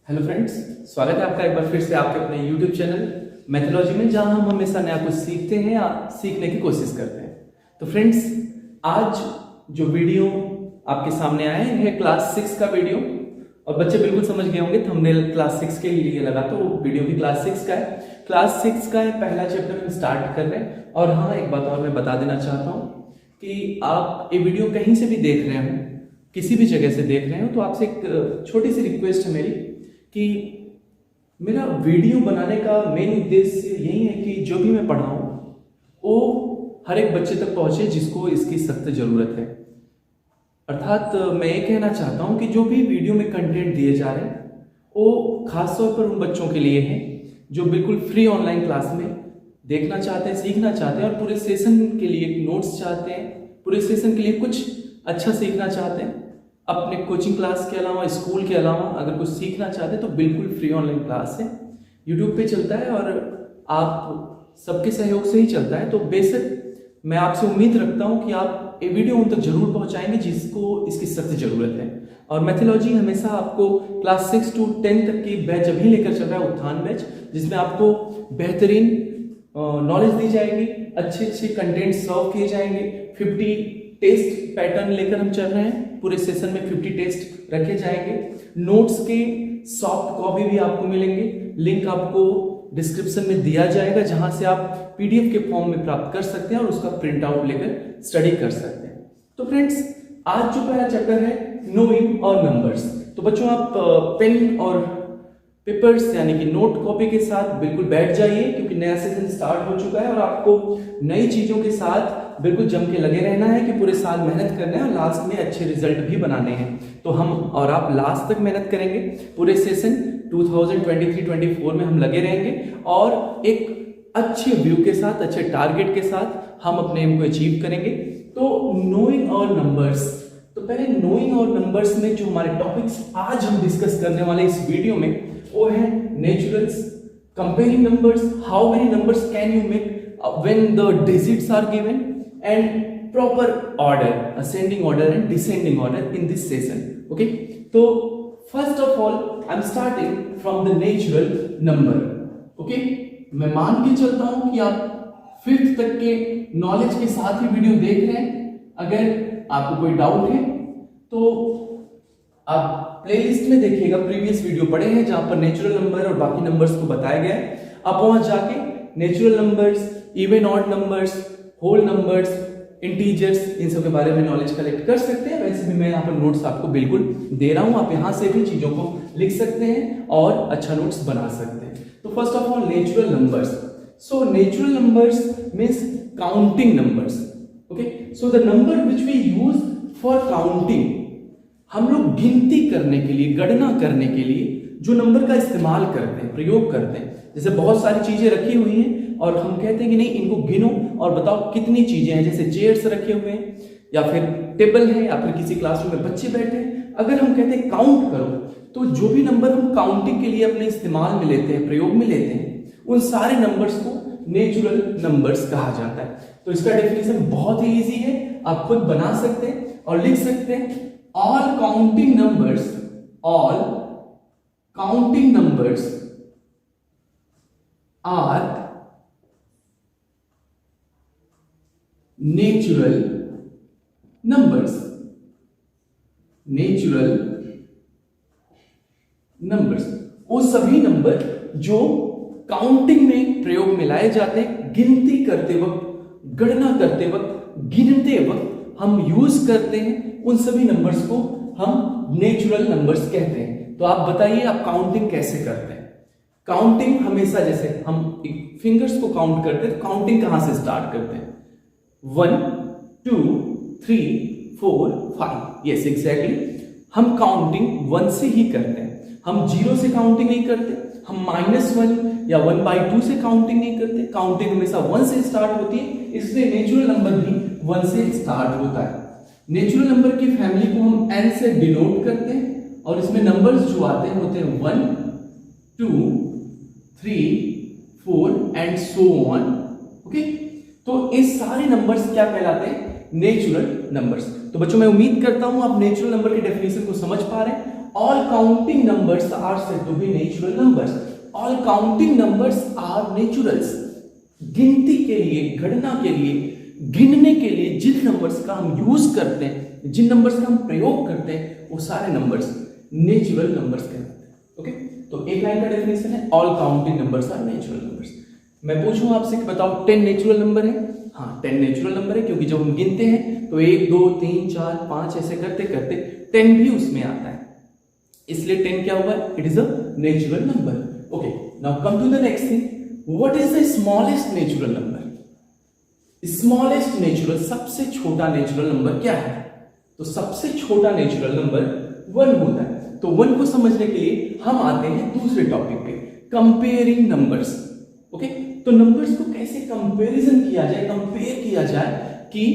Hello friends, स्वागत है आपका एक बार फिर से आपके अपने यूट्यूब चैनल मैथोलॉजी में, जहां हम हमेशा नया कुछ सीखते हैं या सीखने की कोशिश करते हैं। तो फ्रेंड्स, आज जो वीडियो आपके सामने आया है क्लास 6 का वीडियो, और बच्चे बिल्कुल समझ गए होंगे थंबनेल क्लास 6 के लिए लगा, तो वीडियो भी क्लास 6 का है। क्लास 6 का पहला चैप्टर हम स्टार्ट कर रहे हैं। और हाँ, एक बात और मैं बता देना चाहता हूँ कि आप ये वीडियो कहीं से भी देख रहे हो, किसी भी जगह से देख रहे हो, तो आपसे एक छोटी सी रिक्वेस्ट है मेरी कि मेरा वीडियो बनाने का मेन उद्देश्य यही है कि जो भी मैं पढ़ाऊं वो हर एक बच्चे तक पहुंचे जिसको इसकी सख्त जरूरत है। अर्थात मैं ये कहना चाहता हूं कि जो भी वीडियो में कंटेंट दिए जा रहे हैं वो खासतौर पर उन बच्चों के लिए है जो बिल्कुल फ्री ऑनलाइन क्लास में देखना चाहते हैं, सीखना चाहते हैं, और पूरे सेशन के लिए नोट्स चाहते हैं, पूरे सेशन के लिए कुछ अच्छा सीखना चाहते हैं। अपने कोचिंग क्लास के अलावा, स्कूल के अलावा अगर कुछ सीखना चाहते हैं तो बिल्कुल फ्री ऑनलाइन क्लास है, यूट्यूब पे चलता है और आप सबके सहयोग से ही चलता है। तो बेशक मैं आपसे उम्मीद रखता हूं कि आप ये वीडियो उन तक जरूर पहुंचाएंगे जिसको इसकी सख्त जरूरत है। और मैथोलॉजी हमेशा आपको क्लास 6 to 10 तक की बैच अभी लेकर चल रहा है, उत्थान बैच, जिसमें आपको बेहतरीन नॉलेज दी जाएगी, अच्छे अच्छे कंटेंट सर्व किए जाएंगे। 50 टेस्ट पैटर्न लेकर हम चल रहे हैं, पूरे सेशन में 50 टेस्ट रखे जाएंगे। नोट्स के सॉफ्ट कॉपी भी आपको मिलेंगे, लिंक आपको डिस्क्रिप्शन में दिया जाएगा, जहां से आप पीडीएफ के फॉर्म में प्राप्त कर सकते हैं और उसका प्रिंट आउट लेकर स्टडी कर सकते हैं। तो फ्रेंड्स, आज जो पहला चैप्टर है नोइंग और नंबर्स, तो बच्चों आप पेन और पेपर्स यानी कि नोट कॉपी के साथ बिल्कुल बैठ जाइए, क्योंकि नया सेशन स्टार्ट हो चुका है और आपको नई चीजों के साथ बिल्कुल जम के लगे रहना है कि पूरे साल मेहनत करना है और लास्ट में अच्छे रिजल्ट भी बनाने हैं। तो हम और आप लास्ट तक मेहनत करेंगे, पूरे सेशन 2023-24 में हम लगे रहेंगे और एक अच्छे व्यू के साथ, अच्छे टारगेट के साथ हम अपने एम को अचीव करेंगे। तो नोइंग और नंबर्स, तो पहले नोइंग और नंबर्स में जो हमारे टॉपिक्स आज हम डिस्कस करने वाले इस वीडियो में वो है naturals, comparing numbers, how many numbers can you make when the digits are given, and proper order, ascending order and descending order in this session. Okay, so first of all I'm starting from the natural number. Okay, मैं मान के चलता हूं कि आप 5th तक के knowledge के साथ ही वीडियो देख रहे हैं। अगर आपको कोई डाउट है तो आप प्लेलिस्ट में देखिएगा, प्रीवियस वीडियो पड़े हैं जहां पर नेचुरल नंबर और बाकी नंबर्स को बताया गया है। आप वहां जाके natural numbers, even odd numbers, whole numbers, integers, इन सब के बारे में नॉलेज कलेक्ट कर सकते हैं। वैसे भी मैं यहाँ पर नोट्स आपको बिल्कुल दे रहा हूँ, आप यहाँ से भी चीजों को लिख सकते हैं और अच्छा नोट्स बना सकते हैं। तो first of all natural numbers. So natural numbers means counting numbers. Okay, so the number which we use for counting, हम लोग गिनती करने के लिए, गणना करने के लिए जो नंबर का इस्तेमाल करते हैं, प्रयोग करते हैं। जैसे बहुत सारी चीजें रखी हुई हैं और हम कहते हैं कि नहीं, इनको गिनो और बताओ कितनी चीजें हैं। जैसे चेयर्स रखे हुए हैं या फिर टेबल है या फिर किसी क्लासरूम में बच्चे बैठे हैं, अगर हम कहते हैं काउंट करो, तो जो भी नंबर हम काउंटिंग के लिए अपने इस्तेमाल में लेते हैं, प्रयोग में लेते हैं, उन सारे नंबर्स को नेचुरल नंबर्स कहा जाता है। तो इसका डेफिनेशन बहुत ही ईजी है, आप खुद बना सकते हैं और लिख सकते हैं। All counting numbers, all counting numbers are natural numbers, natural numbers वो सभी नंबर जो काउंटिंग में प्रयोग में लाए जाते हैं, गिनती करते वक्त, गणना करते वक्त, गिनते वक्त हम यूज करते हैं, उन सभी नंबर्स को हम नेचुरल नंबर्स कहते हैं। तो आप बताइए, आप काउंटिंग कैसे करते हैं? काउंटिंग हमेशा, जैसे हम फिंगर्स को काउंट करते हैं, काउंटिंग कहां से स्टार्ट करते हैं? 1 2 3 4 5, यस एग्जैक्टली। हम काउंटिंग 1 से ही करते हैं, हम 0 से काउंटिंग नहीं करते, हम -1 या 1/2 से काउंटिंग नहीं करते। काउंटिंग हमेशा 1 से स्टार्ट होती है, इसलिए नेचुरल नंबर भी 1 से स्टार्ट होता है। नेचुरल नंबर की फैमिली को हम n से डिनोट करते हैं और इसमें नंबर्स जो आते हैं होते हैं 1 2 3 4 एंड सो ऑन। ओके, तो ये सारे नंबर्स क्या कहलाते हैं? Natural numbers. तो बच्चों, मैं उम्मीद करता हूं आप नेचुरल नंबर के डेफिनेशन को समझ पा रहे हैं all counting numbers are said to be natural numbers. All counting numbers are naturals. गिनती के लिए, गणना के लिए, गिनने के लिए जिन नंबर्स का हम यूज करते हैं, जिन नंबर्स का हम प्रयोग करते हैं, वो सारे नंबर्स नेचुरल नंबर्स कहलाते हैं। ओके, तो एक लाइन का डेफिनेशन है all counting numbers are natural numbers. मैं पूछूं आपसे कि बताओ 10 नेचुरल नंबर है? हाँ, 10 नेचुरल नंबर है, क्योंकि जब हम गिनते हैं तो 1 2 3 4 5 ऐसे करते करते 10 भी उसमें आता है, इसलिए 10 क्या हुआ? It is a natural number. Okay, now come to the next thing, what is the smallest natural number? Smallest natural, सबसे छोटा नेचुरल नंबर क्या है? तो सबसे छोटा नेचुरल नंबर 1 होता है। तो 1 को समझने के लिए हम आते हैं दूसरे टॉपिक पे, कंपेयरिंग नंबर्स। ओके, तो नंबर्स को कैसे कंपैरिजन किया जाए, कंपेयर किया जाए कि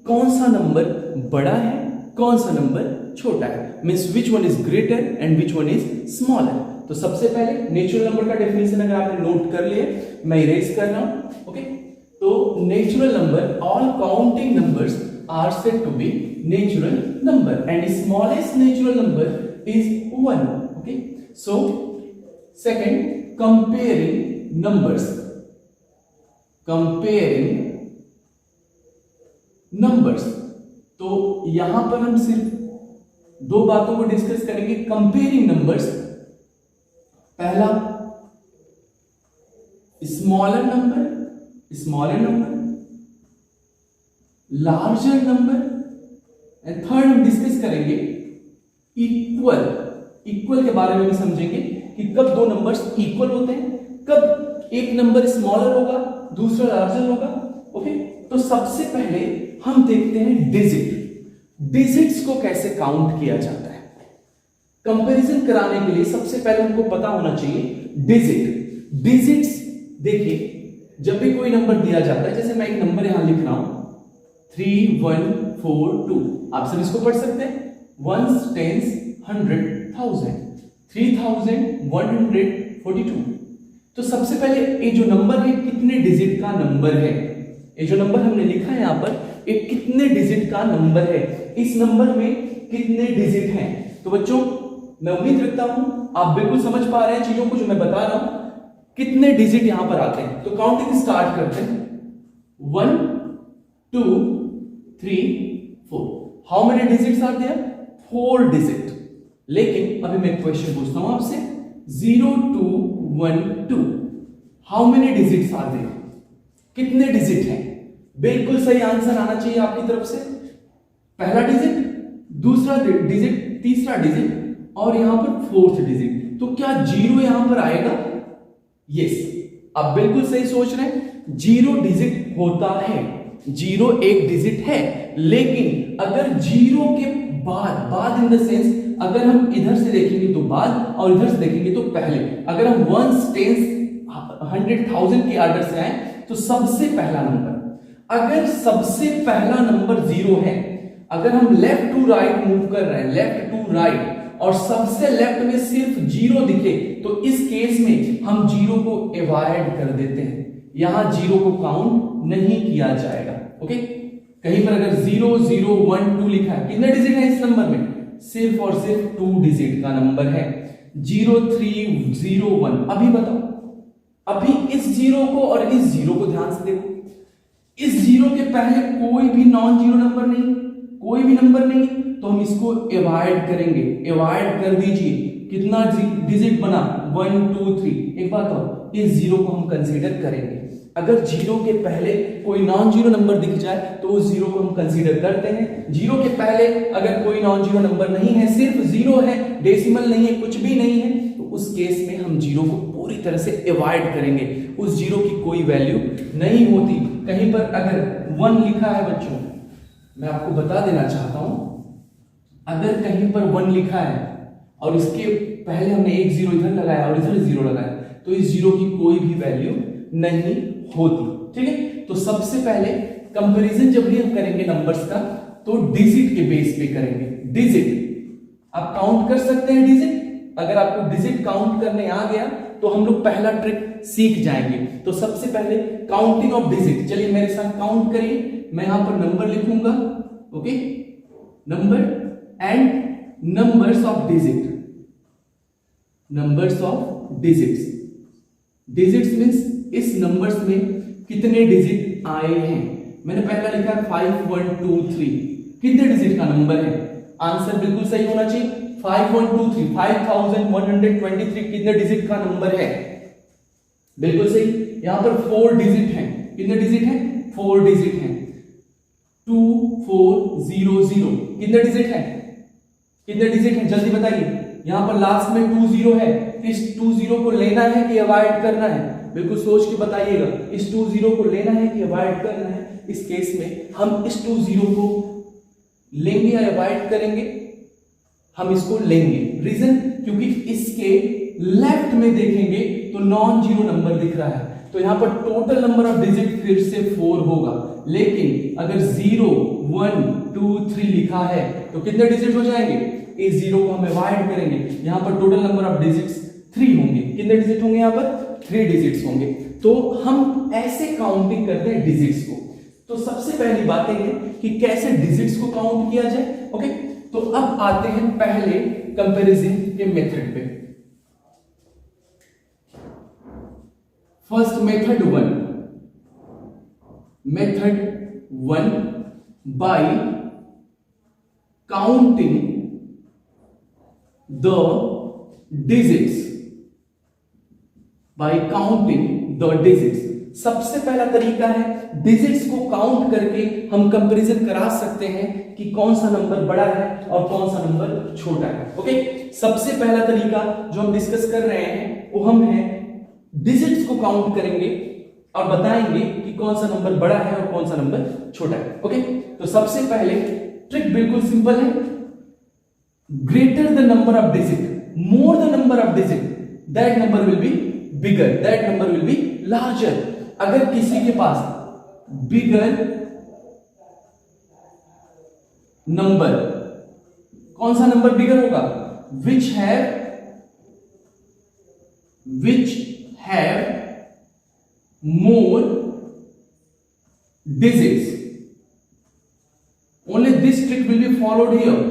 कौन सा नंबर बड़ा है, कौन सा नंबर छोटा है, means which one is greater and which one is smaller. तो सबसे पहले नेचुरल नंबर का डेफिनेशन अगर आपने नोट कर लिया, मैं इरेज कर रहा हूं। ओके, तो natural number, all counting numbers are said to be natural number and smallest natural number is 1. Okay, so second, comparing numbers. Comparing numbers, तो यहां पर हम सिर्फ 2 बातों को डिस्कस करेंगे। कंपेयरिंग नंबर्स, पहला smaller number, larger number, and third हम डिस्कस करेंगे इक्वल के बारे में भी समझेंगे कि कब 2 नंबर्स इक्वल होते हैं, कब एक नंबर स्मॉलर होगा दूसरा लार्जर होगा। ओके, तो सबसे पहले हम देखते हैं डिजिट्स को कैसे काउंट किया जाता है। कंपैरिजन कराने के लिए सबसे पहले हमको पता होना चाहिए डिजिट्स। देखिए, जब भी कोई नंबर दिया जाता है, जैसे मैं एक नंबर यहां लिख रहा हूं 3142, आप सब इसको पढ़ सकते हैं, 1s, 10s, 100, 1000, 3142। तो सबसे पहले ये जो नंबर है कितने डिजिट का नंबर है, ये जो नंबर हमने लिखा है यहां पर, ये कितने डिजिट का नंबर है, इस नंबर में कितने डिजिट हैं। तो बच्चों, मैं उम्मीद रखता हूं आप बिल्कुल समझ पा रहे हैं चीजों को जो मैं बता रहा हूं, कितने डिजिट यहां पर आते हैं। तो काउंटिंग स्टार्ट करते हैं, 1 2 3 4। How many digits are there? 4 digit. लेकिन अभी मैं क्वेश्चन पूछता हूं आपसे, 0 2 1 2, how many digits are there? कितने डिजिट हैं? बिल्कुल सही आंसर आना चाहिए आपकी तरफ से। पहला डिजिट, दूसरा डिजिट, तीसरा डिजिट और यहां पर 4th डिजिट। तो क्या 0 यहां पर आएगा? यस, आप बिल्कुल सही सोच रहे हैं, 0 डिजिट होता है, 0 एक डिजिट है। लेकिन अगर 0 के बाद इन द सेंस, अगर हम इधर से देखेंगे तो बाद और इधर से देखेंगे तो पहले, अगर हम 1s, 10s, 100, 1000 के आर्डर से आए तो सबसे पहला नंबर, अगर सबसे पहला नंबर 0 है, अगर हम लेफ्ट टू राइट मूव कर रहे हैं, लेफ्ट टू राइट, और सबसे लेफ्ट में सिर्फ 0 दिखे, तो इस केस में हम 0 को अवॉइड कर देते हैं, यहां 0 को काउंट नहीं किया जाएगा। ओके, कहीं पर अगर 0 0 1 2 लिखा है, कितने डिजिट है इस नंबर में? सिर्फ और सिर्फ 2 डिजिट का नंबर है, 0 3 0 1। अभी बताओ, अभी इस 0 को और इस 0 को ध्यान से देखो, इस 0 के पहले कोई भी नॉन जीरो नंबर नहीं, कोई भी नंबर नहीं, तो हम इसको अवॉइड करेंगे। अवॉइड कर दीजिए, कितना डिजिट बना? 1 2 3। एक बात और, इस 0 को हम कंसीडर करेंगे। अगर 0 के पहले कोई नॉन जीरो नंबर दिख जाए तो उस 0 को हम कंसीडर करते हैं। 0 के पहले अगर कोई नॉन जीरो नंबर नहीं है, सिर्फ 0 है, डेसिमल नहीं है, कुछ भी नहीं है, तो उस केस में हम 0 को पूरी तरह से अवॉइड करेंगे, उस 0 की कोई वैल्यू नहीं होती। कहीं पर अगर 1 लिखा है बच्चों, मैं आपको बता देना चाहता हूं, अगर कहीं पर 1 लिखा है और इसके पहले हमने एक 0 इधर लगाया और इधर 0 लगाया, तो इस 0 की कोई भी वैल्यू नहीं होती। ठीक है, तो सबसे पहले कंपैरिजन जब भी हम करेंगे नंबर्स का, तो डिजिट के बेस पे करेंगे। डिजिट आप काउंट कर सकते हैं, डिजिट अगर आपको डिजिट काउंट करने आ गया तो हम लोग पहला ट्रिक सीख जाएंगे। तो सबसे पहले काउंटिंग ऑफ डिजिट, चलिए मेरे साथ काउंट करिए। मैं यहां पर नंबर लिखूंगा, okay, number and numbers of digit. Numbers of digits. Digits means इस नंबर्स में कितने डिजिट आए हैं। मैंने पहला लिखा है 5 1 2 3, कितने डिजिट का नंबर है। आंसर बिल्कुल सही होना चाहिए। 5 1 2 3 5123 कितने डिजिट का नंबर है, बिल्कुल सही। यहां पर 4 डिजिट हैं, कितने डिजिट हैं, 4 डिजिट हैं। 2 4 0 0 कितने डिजिट हैं, कितने डिजिट हैं, जल्दी बताइए। यहां पर लास्ट में 2 0 है, इस 2 0 को लेना है कि अवॉइड करना है, बिल्कुल सोच के बताइएगा। इस 2 0 को लेना है कि अवॉइड करना है। इस केस में हम इस 2 0 को लेंगे या अवॉइड करेंगे, हम इसको लेंगे। रीजन, क्योंकि इसके लेफ्ट में देखेंगे तो नॉन जीरो नंबर दिख रहा है, तो यहां पर टोटल नंबर ऑफ डिजिट फिर से 4 होगा। लेकिन अगर 0 1 2 3 लिखा है तो कितने डिजिट हो जाएंगे, इस 0 को हम अवॉइड करेंगे। यहां पर टोटल नंबर ऑफ डिजिट्स 3 होंगे। कितने डिजिट होंगे, यहां पर 3 डिजिट्स होंगे। तो हम ऐसे काउंटिंग करते हैं डिजिट्स को। तो सबसे पहली बात है कि कैसे डिजिट्स को काउंट किया जाए। ओके, तो अब आते हैं पहले कंपैरिजन के मेथड पे। First method 1, method 1 bye counting the digits, bye counting the digits. सबसे पहला तरीका है डिजिट्स को काउंट करके हम कंपैरिजन करा सकते हैं कि कौन सा नंबर बड़ा है और कौन सा नंबर छोटा है। ओके, सबसे पहला तरीका जो हम डिस्कस कर रहे हैं वो हम है डिजिट्स को काउंट करेंगे और बताएंगे कि कौन सा नंबर बड़ा है और कौन सा नंबर छोटा है। ओके, तो सबसे पहले ट्रिक बिल्कुल सिंपल है। Greater the number of digit, more the number of digit, that number will be bigger, that number will be larger. अगर किसी के पास बिगर नंबर, कौन सा नंबर बिगर होगा, which have more digits, only this trick will be followed here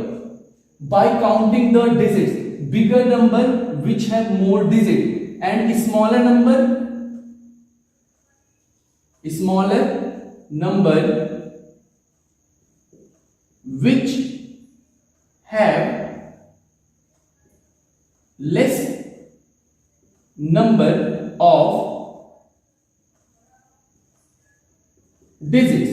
by counting the digits. Bigger number which have more digit and smaller number which have less number of digits.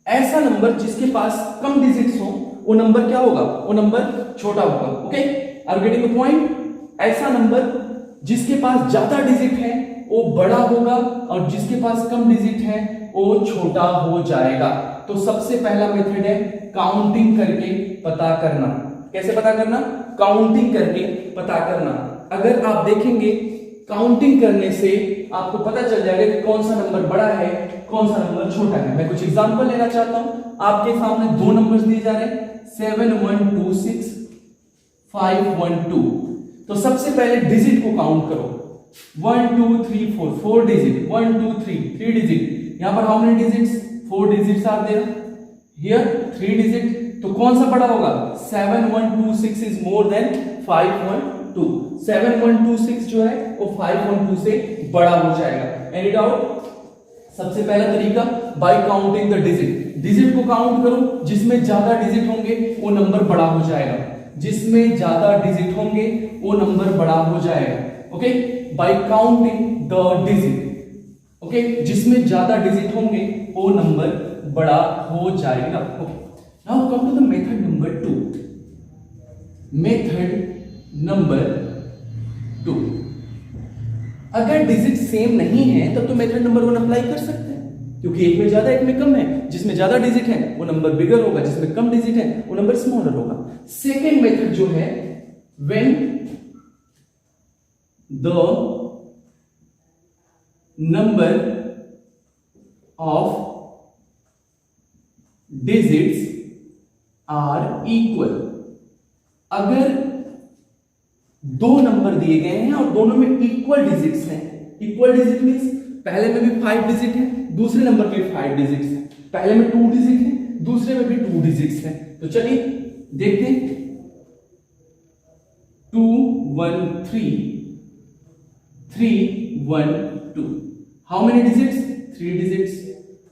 ऐसा number जिसके पास कम digits हो वो number क्या होगा, वो number छोटा होगा। Okay, are getting the point. ऐसा नंबर जिसके पास ज्यादा डिजिट है वो बड़ा होगा और जिसके पास कम डिजिट है वो छोटा हो जाएगा। तो सबसे पहला मेथड है काउंटिंग करके पता करना। कैसे पता करना, काउंटिंग करके पता करना। अगर आप देखेंगे काउंटिंग करने से आपको पता चल जाएगा कि कौन सा नंबर बड़ा है, कौन सा नंबर छोटा है। मैं कुछ एग्जांपल लेना चाहता हूं। आपके सामने दो नंबर्स दिए जा रहे हैं 7126 512। तो सबसे पहले डिजिट को काउंट करो। 1 2 3 4, 4 डिजिट, 1 2 3 डिजिट। यहां पर how many digits, 4 digits are there, here 3 digit. तो कौन सा बड़ा होगा, 7126 इज मोर देन 512। 7126 जो है वो 512 से बड़ा हो जाएगा। Any doubt? सबसे पहला तरीका bye counting the digit. Digit को काउंट करो, जिसमें ज्यादा डिजिट होंगे वो नंबर बड़ा हो जाएगा, जिसमें ज्यादा डिजिट होंगे वो नंबर बड़ा हो जाएगा। Okay, by counting the digit. Okay, जिसमें ज्यादा डिजिट होंगे वो नंबर बड़ा हो जाएगा। Okay, now come to the method number 2। Method number 2, अगर डिजिट सेम नहीं है तब तो मेथड नंबर 1 अप्लाई कर सकते हैं, क्योंकि एक में ज्यादा एक में कम है। जिसमें ज्यादा डिजिट है वो नंबर बिगर होगा, जिसमें कम डिजिट है वो नंबर स्मॉलर होगा। सेकेंड मेथड जो है when the number of digits are equal. अगर दो नंबर दिए गए हैं और दोनों में इक्वल डिजिट्स हैं। इक्वल डिजिट मींस पहले में भी 5 डिजिट है, दूसरे नंबर में 5 डिजिट्स हैं। पहले में 2 डिजिट है, दूसरे में भी 2 डिजिट्स हैं। तो चलिए देखते हैं। 2 1 3 3 1 2। How many digits? 3 digits.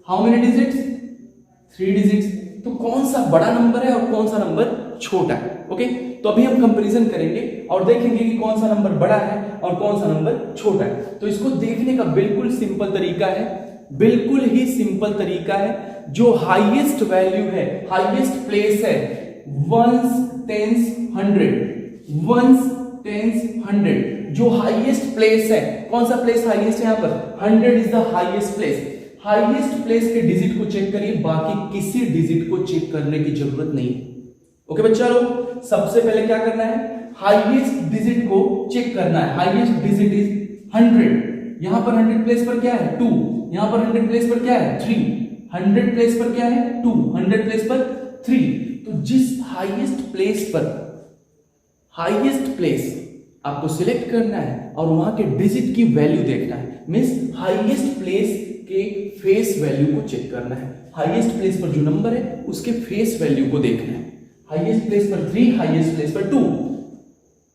How many digits? 3 digits. तो कौन सा बड़ा नंबर है और कौन सा नंबर छोटा है? ओके, तो अभी हम कंपैरिजन करेंगे और देखेंगे कि कौन सा नंबर बड़ा है और कौन सा नंबर छोटा है। तो इसको देखने का बिल्कुल सिंपल तरीका है, बिल्कुल ही सिंपल तरीका है। जो हाईएस्ट वैल्यू है, हाईएस्ट प्लेस है, वंस टेंस 100, वंस टेंस 100, जो हाईएस्ट प्लेस है, कौन सा प्लेस हाईएस्ट है? यहां पर 100 is the highest place. Highest place के डिजिट को चेक करिए, बाकी किसी डिजिट को चेक करने की जरूरत नहीं है। ओके बच्चा लोग, सबसे पहले क्या करना है? हाईएस्ट डिजिट को चेक करना है। Highest digit is 100। यहां पर 100 प्लेस पर क्या है? 2। यहां पर 100 प्लेस पर क्या है? 3। 100 प्लेस पर क्या है? 2। 100 प्लेस पर 3। तो जिस हाईएस्ट प्लेस पर, हाईएस्ट प्लेस आपको सिलेक्ट करना है और वहां के डिजिट की वैल्यू देखना है। मींस हाईएस्ट प्लेस के फेस वैल्यू को चेक करना है। हाईएस्ट प्लेस पर जो नंबर है उसके फेस वैल्यू को देखना है। हाईएस्ट प्लेस पर 3, हाईएस्ट प्लेस पर 2,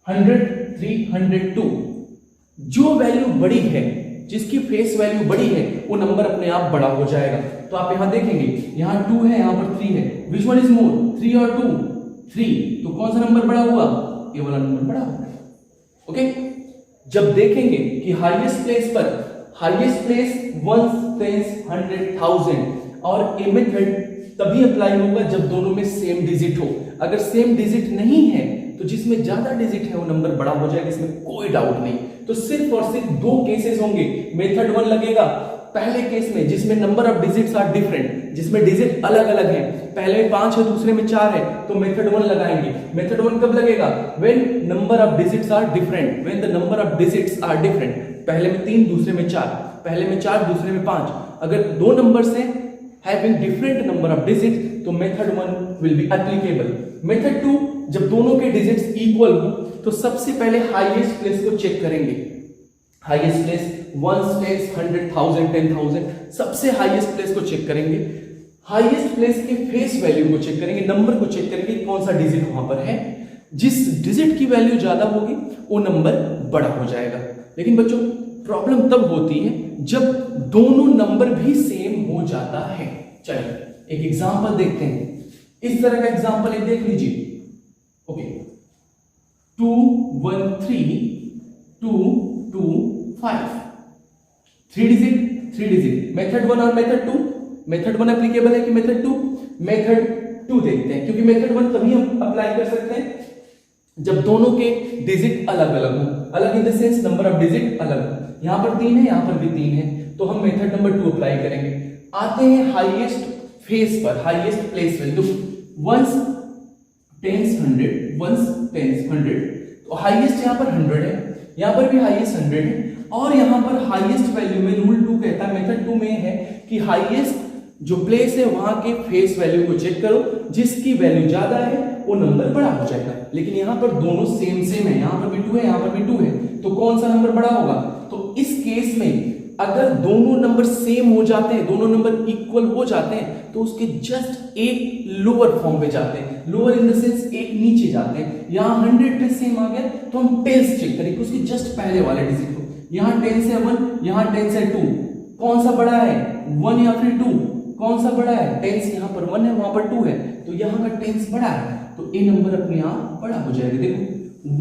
100 3 102। जो वैल्यू बड़ी है, जिसकी फेस वैल्यू बड़ी है, वो नंबर अपने आप बड़ा हो जाएगा। तो आप यहां देखेंगे, यहां 2 है, यहां पर 3 है। Which one is more? 3 और 2? 3। तो कौन सा नंबर बड़ा हुआ? ये वाला नंबर बड़ा हुआ। ओके, जब देखेंगे कि हाईएस्ट प्लेस पर, हाईएस्ट प्लेस 1 10 100 1000, और ये मेथड तभी अप्लाई होगा जब दोनों में सेम डिजिट हो। अगर सेम डिजिट नहीं है तो जिसमें ज्यादा डिजिट है वो नंबर बड़ा हो जाएगा, इसमें कोई डाउट नहीं। तो सिर्फ और सिर्फ 2 केसेस होंगे। मेथड 1 लगेगा पहले केस में जिसमें number of digits are different, जिसमें डिजिट अलग अलग है। पहले में 5 है, दूसरे में 4 है, तो मेथड 1 लगाएंगे। मेथड 1 कब लगेगा? When number of digits are different, when the number of digits are different. पहले में 3, दूसरे में 4, पहले में 4, दूसरे में 5। अगर 2 नंबर्स हैं having different number of digits, तो method 1 will be applicable। Method 2, जब दोनों के डिजिट्स इक्वल हो तो सबसे पहले हाईएस्ट प्लेस को चेक करेंगे। हाईएस्ट प्लेस 1 10 100 1000 10000, सबसे हाईएस्ट प्लेस को चेक करेंगे। हाईएस्ट प्लेस के फेस वैल्यू को चेक करेंगे, नंबर को चेक करेंगे कौन सा डिजिट वहां पर है। जिस डिजिट की वैल्यू ज्यादा होगी वो नंबर बड़ा हो जाएगा। लेकिन बच्चों, प्रॉब्लम तब होती है जब दोनों नंबर भी सेम हो जाता है। चलिए एक एग्जांपल देखते हैं। इस तरह का एग्जांपल एक देख लीजिए। Okay, 2 1 3 2 2 5, 3 digit. मेथड 1 और मेथड 2, मेथड 1 एप्लीकेबल है कि मेथड 2? मेथड 2 देखते हैं, क्योंकि मेथड 1 तभी हम अप्लाई कर सकते हैं जब दोनों के डिजिट अलग अलग हो। अलग in the sense number of digit अलग। यहां पर 3 है, यहां पर भी 3 है, तो हम मेथड नंबर 2 अप्लाई करेंगे। आते हैं हाईएस्ट फेस पर, highest place value. Once tens 100, once tens 100, तो हाईएस्ट यहां पर 100 है, यहां पर भी हाईएस्ट 100 है, और यहां पर हाईएस्ट वैल्यू में रूल 2 कहता है, मेथड 2 में है कि हाईएस्ट जो प्लेस है वहां के फेस वैल्यू को चेक करो, जिसकी वैल्यू ज्यादा है वो नंबर बड़ा हो जाएगा। लेकिन यहां पर दोनों सेम है, यहां पर भी 2 है, यहां पर भी 2 है, तो कौन सा नंबर बड़ा होगा? तो इस केस में अगर दोनों नंबर सेम हो जाते हैं, दोनों नंबर इक्वल हो जाते हैं, तो उसके जस्ट एक लोअर फॉर्म पे जाते हैं। लोअर इन द सेंस एक नीचे जाते हैं। यहां 100 पे सेम आ गया तो हम टेंस चेक करेंगे, उसके जस्ट पहले वाले डिजिट को। यहां टेंस है 1, यहां टेंस है 2, कौन सा बड़ा है? 1 या फिर 2? कौन सा बड़ा है? टेंस यहां पर 1 है, वहां पर 2 है, तो यहां का टेंस बड़ा है, तो ए नंबर अपने आप बड़ा हो जाएगा। देखो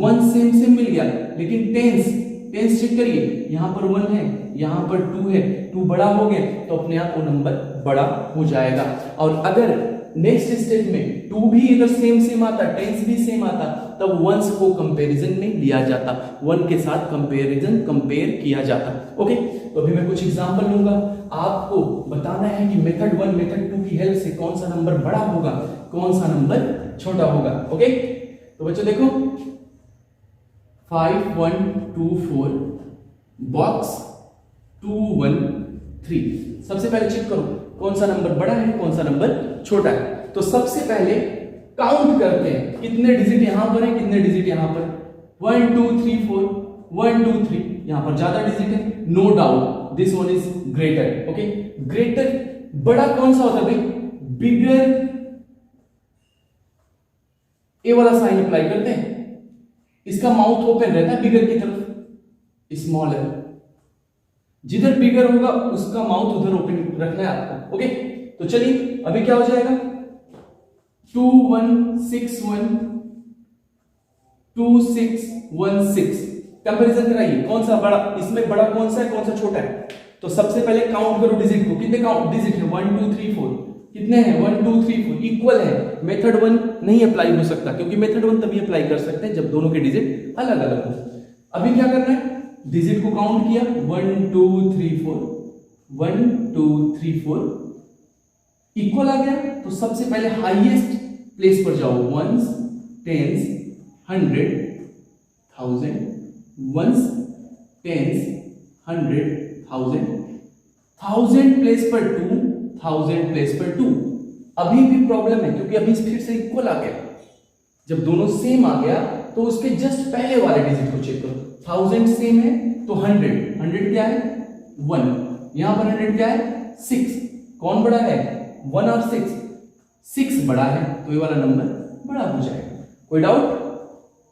1 सेम मिल गया, लेकिन टेंस चेक करिए, यहां पर 1 है, यहां पर 2 है, 2 बड़ा हो गया, तो अपने आप वो नंबर बड़ा हो जाएगा। और अगर नेक्स्ट स्टेज में 2 भी अगर सेम आता, टेंस भी सेम आता, तब वंस को कंपैरिजन में लिया जाता, 1 के साथ कंपेयर किया जाता। ओके, तो अभी मैं कुछ एग्जांपल लूंगा, आपको बताना है कि मेथड 1 मेथड 2 की हेल्प से कौन सा नंबर बड़ा होगा, कौन सा नंबर छोटा होगा। ओके, तो बच्चों देखो 5 1 2 4 बॉक्स 2 1 3। सबसे पहले चेक करो कौन सा नंबर बड़ा है, कौन सा नंबर छोटा है। तो सबसे पहले काउंट करते हैं, कितने डिजिट यहां पर है, कितने डिजिट यहां पर। 1 2 3 4, 1 2 3, यहां पर ज्यादा डिजिट है, no doubt this one is greater. Okay, greater बड़ा कौन सा होता है भाई? बिगर, ए वाला साइन अप्लाई करते हैं। इसका माउथ ओपन रहता है बिगर की तरफ, स्मॉलर। जिधर बिगर होगा उसका माउथ उधर ओपन रखना है आपको। ओके, तो चलिए अभी क्या हो जाएगा, 2161 2616। कंपैरिजन कराइए, कौन सा बड़ा, इसमें बड़ा कौन सा है, कौन सा छोटा है। तो सबसे पहले काउंट करो डिजिट को, कितने काउंट डिजिट है, 1 2 3 4, कितने हैं 1 2 3 4, इक्वल है। मेथड 1 नहीं अप्लाई हो सकता, क्योंकि मेथड 1 तभी अप्लाई कर सकते हैं जब दोनों के डिजिट अलग अलग हो। अभी क्या करना है, डिजिट को काउंट किया 1 2 3 4, 1 2 3 4, इक्वल आ गया। तो सबसे पहले हाईएस्ट प्लेस पर जाओ, ones, tens, 100, 1000, ones, tens, 100, 1000, 1000 place पर 2, 1000 प्लेस पर 2। अभी भी प्रॉब्लम है, क्योंकि अभी फिर से इक्वल आ गया। जब दोनों सेम आ गया तो उसके जस्ट पहले वाले डिजिट को चेक करो। 1000 सेम है तो 100, 100 क्या है 1, यहां पर 100 क्या है 6, कौन बड़ा है 1 और 6, 6 बड़ा है तो ये वाला नंबर बड़ा हो जाएगा। कोई डाउट?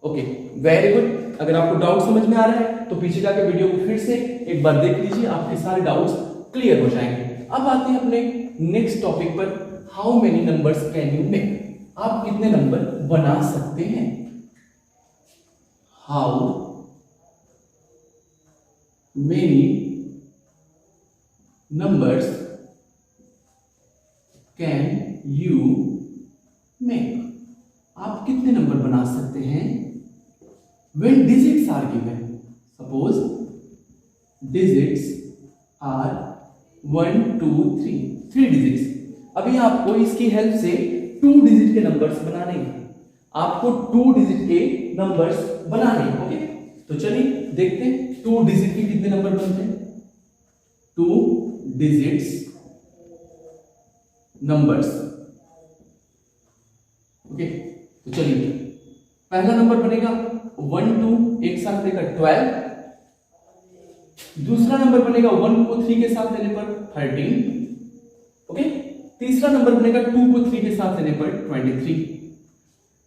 Okay, very good. अगर आपको डाउट समझ में आ रहा है तो पीछे जाकर वीडियो को फिर से एक बार देख लीजिए, आपके सारे डाउट्स क्लियर हो जाएंगे। अब आते हैं अपने नेक्स्ट टॉपिक पर, how many numbers can you make. आप कितने नंबर बना सकते हैं। How many numbers can you make. आप कितने नंबर बना सकते हैं when digits are given. Suppose digits are 1 2 3, 3 digits। अभी आपको इसकी हेल्प से 2 डिजिट के नंबर्स बनाने हैं, आपको 2 डिजिट के नंबर्स बनाने हैं। ओके, तो चलिए देखते हैं 2 डिजिट के कितने नंबर बनते हैं। 2 डिजिट्स नंबर्स। ओके, तो चलिए पहला नंबर बनेगा 1 2 एक साथ लेकर 12, दूसरा नंबर बनेगा 1 को 3 के साथ लेने पर 13। ओके, तीसरा नंबर बनेगा 2 को 3 के साथ लेने पर 23।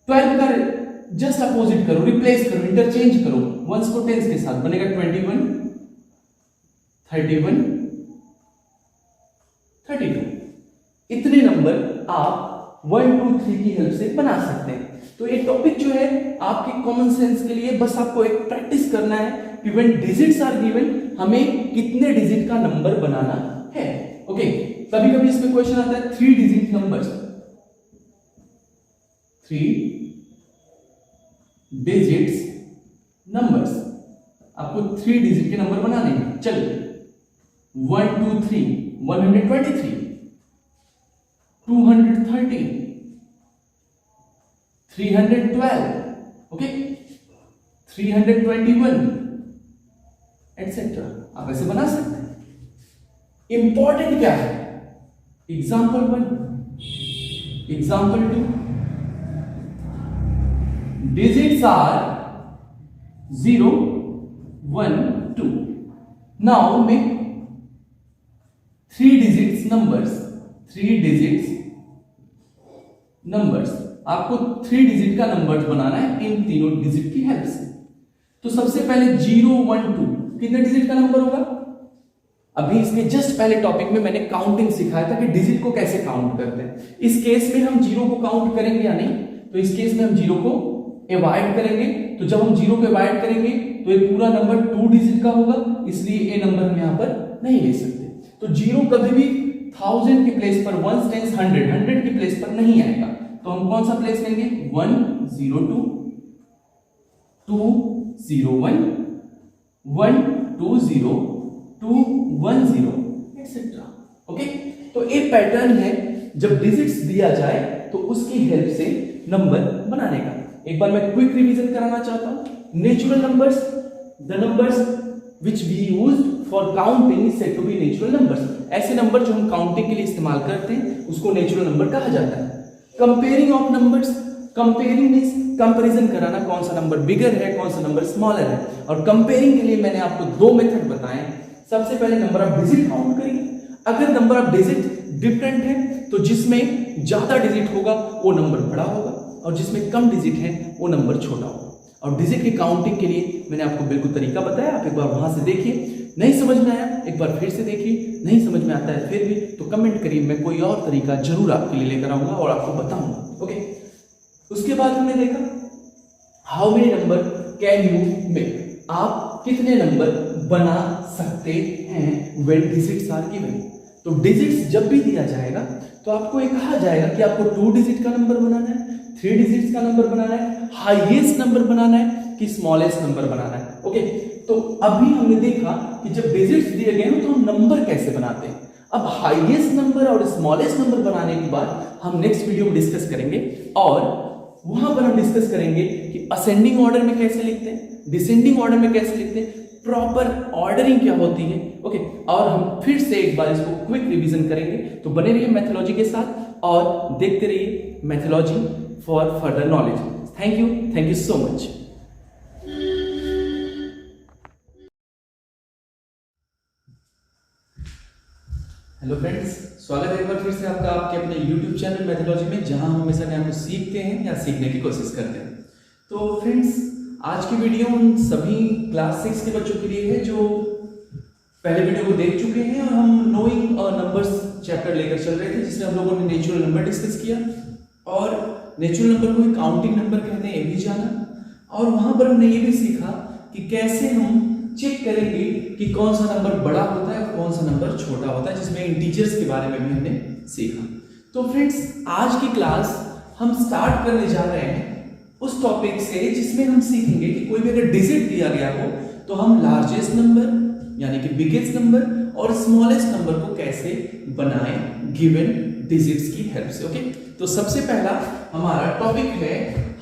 12 का जस्ट अपोजिट करो, रिप्लेस करो, इंटरचेंज करो, वंस को टेंस के साथ बनेगा 21 31 32। इतने नंबर आप 1 2 3 की हेल्प से बना सकते हैं। तो ये टॉपिक जो है आपके कॉमन सेंस के लिए, बस आपको एक प्रैक्टिस करना है कि व्हेन डिजिट्स आर गिवन हमें कितने डिजिट का नंबर बनाना है। ओके, कभी कभी इसमें क्वेश्चन आता है 3 डिजिट नंबर्स, 3 डिजिट्स नंबर्स। आपको 3 डिजिट के नंबर बनाने हैं। चलिए 1 2 3 123, 230, 312, ओके, 321 एटसेट्रा। आप ऐसे बना सकते हैं। इंपॉर्टेंट क्या है, example 1, example 2, digits are 0 1 2। Now make 3 digits numbers, 3 digits numbers. आपको 3 डिजिट का नंबर बनाना है इन तीनों डिजिट की हेल्प से। तो सबसे पहले 0 1 2 कितने डिजिट का नंबर होगा। अभी इसके जस्ट पहले टॉपिक में मैंने काउंटिंग सिखाया था कि डिजिट को कैसे काउंट करते हैं। इस केस में हम 0 को काउंट करेंगे या नहीं, तो इस केस में हम 0 को अवॉइड करेंगे। तो जब हम 0 को अवॉइड करेंगे तो ये पूरा नंबर 2 डिजिट का होगा, इसलिए ये नंबर हम यहां पर नहीं ले सकते। तो 0 कभी भी 1000 की प्लेस पर, 1 10 100 100 की प्लेस पर नहीं आएगा। तो हम कौन सा प्लेस लेंगे, 1 0 2 2 0 1 1 2 0 2 1 0 एटसेट्रा। ओके, तो एक पैटर्न है, जब डिजिट्स दिया जाए तो उसकी हेल्प से नंबर बनाने का। एक बार मैं क्विक रिवीजन कराना चाहता हूं। Natural numbers, the numbers which we used for counting is said to be natural numbers। ऐसे नंबर जो हम काउंटिंग के लिए इस्तेमाल करते हैं उसको नेचुरल नंबर कहा जाता है। Comparing of numbers, comparing means comparison कराना, कौन सा नंबर बिगर है कौन सा नंबर स्मॉलर है। और कंपेयरिंग के लिए मैंने आपको 2 मेथड बताए। सबसे पहले नंबर ऑफ डिजिट काउंट करिए। अगर नंबर ऑफ डिजिट डिफरेंट है तो जिसमें ज्यादा डिजिट होगा वो नंबर बड़ा होगा और जिसमें कम डिजिट है वो नंबर छोटा होगा। और डिजिट की काउंटिंग के लिए मैंने आपको बिल्कुल तरीका बताया, आप एक बार वहां से देखिए। नहीं समझ में आया एक बार फिर से देखिए, नहीं समझ में आता है फिर भी तो कमेंट करिए, मैं कोई और तरीका जरूर आपके लिए लेकर आऊंगा और आपको बताऊंगा। ओके, उसके बाद हमने देखा how many number can you make, आप कितने नंबर बना सकते हैं व्हेन डिजिट्स आर गिवन। तो डिजिट्स जब भी दिया जाएगा तो आपको एक कहा जाएगा कि आपको 2 डिजिट का नंबर बनाना है, 3 डिजिट्स का नंबर बनाना है, हाईएस्ट नंबर बनाना है कि स्मॉलेस्ट नंबर बनाना है। ओके, तो अभी हमने देखा कि जब डिजिट्स दिए गए हैं तो हम नंबर कैसे बनाते हैं। अब हाईएस्ट नंबर और स्मॉलेस्ट नंबर बनाने के बाद हम नेक्स्ट वीडियो में डिस्कस करेंगे और वहां पर हम डिस्कस करेंगे कि असेंडिंग ऑर्डर में कैसे लिखते हैं, डिसेंडिंग ऑर्डर में कैसे लिखते हैं, प्रॉपर ऑर्डरिंग क्या होती है। ओके, और हम फिर से एक बार इसको क्विक रिवीजन करेंगे। तो बने रहिए मैथोलॉजी के साथ और देखते रहिए Mathology for further knowledge. Thank you so much. Hello friends, स्वागत है एक बार फिर से आपका आपके अपने YouTube चैनल मैथोलॉजी में, जहां हम हमेशा नया कुछ सीखते हैं या सीखने की कोशिश करते हैं। तो फ्रेंड्स, आज की वीडियो उन सभी क्लास 6 के बच्चों के लिए है जो पहले वीडियो को देख चुके हैं और हम नोइंग नंबर्स चैप्टर लेकर चल रहे थे, जिसमें हम लोगों ने नेचुरल नंबर डिस्कस किया और नेचुरल नंबर को काउंटिंग नंबर कहते हैं ये भी जाना। और वहां पर हमने ये भी सीखा कि कैसे हम चेक करेंगे कि कौन सा नंबर बड़ा होता है और कौन सा नंबर छोटा होता है, जिसमें इंटीजर्स के बारे में भी हमने सीखा। तो फ्रेंड्स, आज की क्लास हम स्टार्ट करने जा रहे हैं उस टॉपिक से जिसमें हम सीखेंगे कि कोई भी अगर डिजिट दिया गया हो तो हम लार्जेस्ट नंबर यानी कि बिगेस्ट नंबर और स्मॉलेस्ट नंबर को कैसे बनाएं गिवन डिजिट्स की हेल्प से। ओके, तो सबसे पहला हमारा टॉपिक है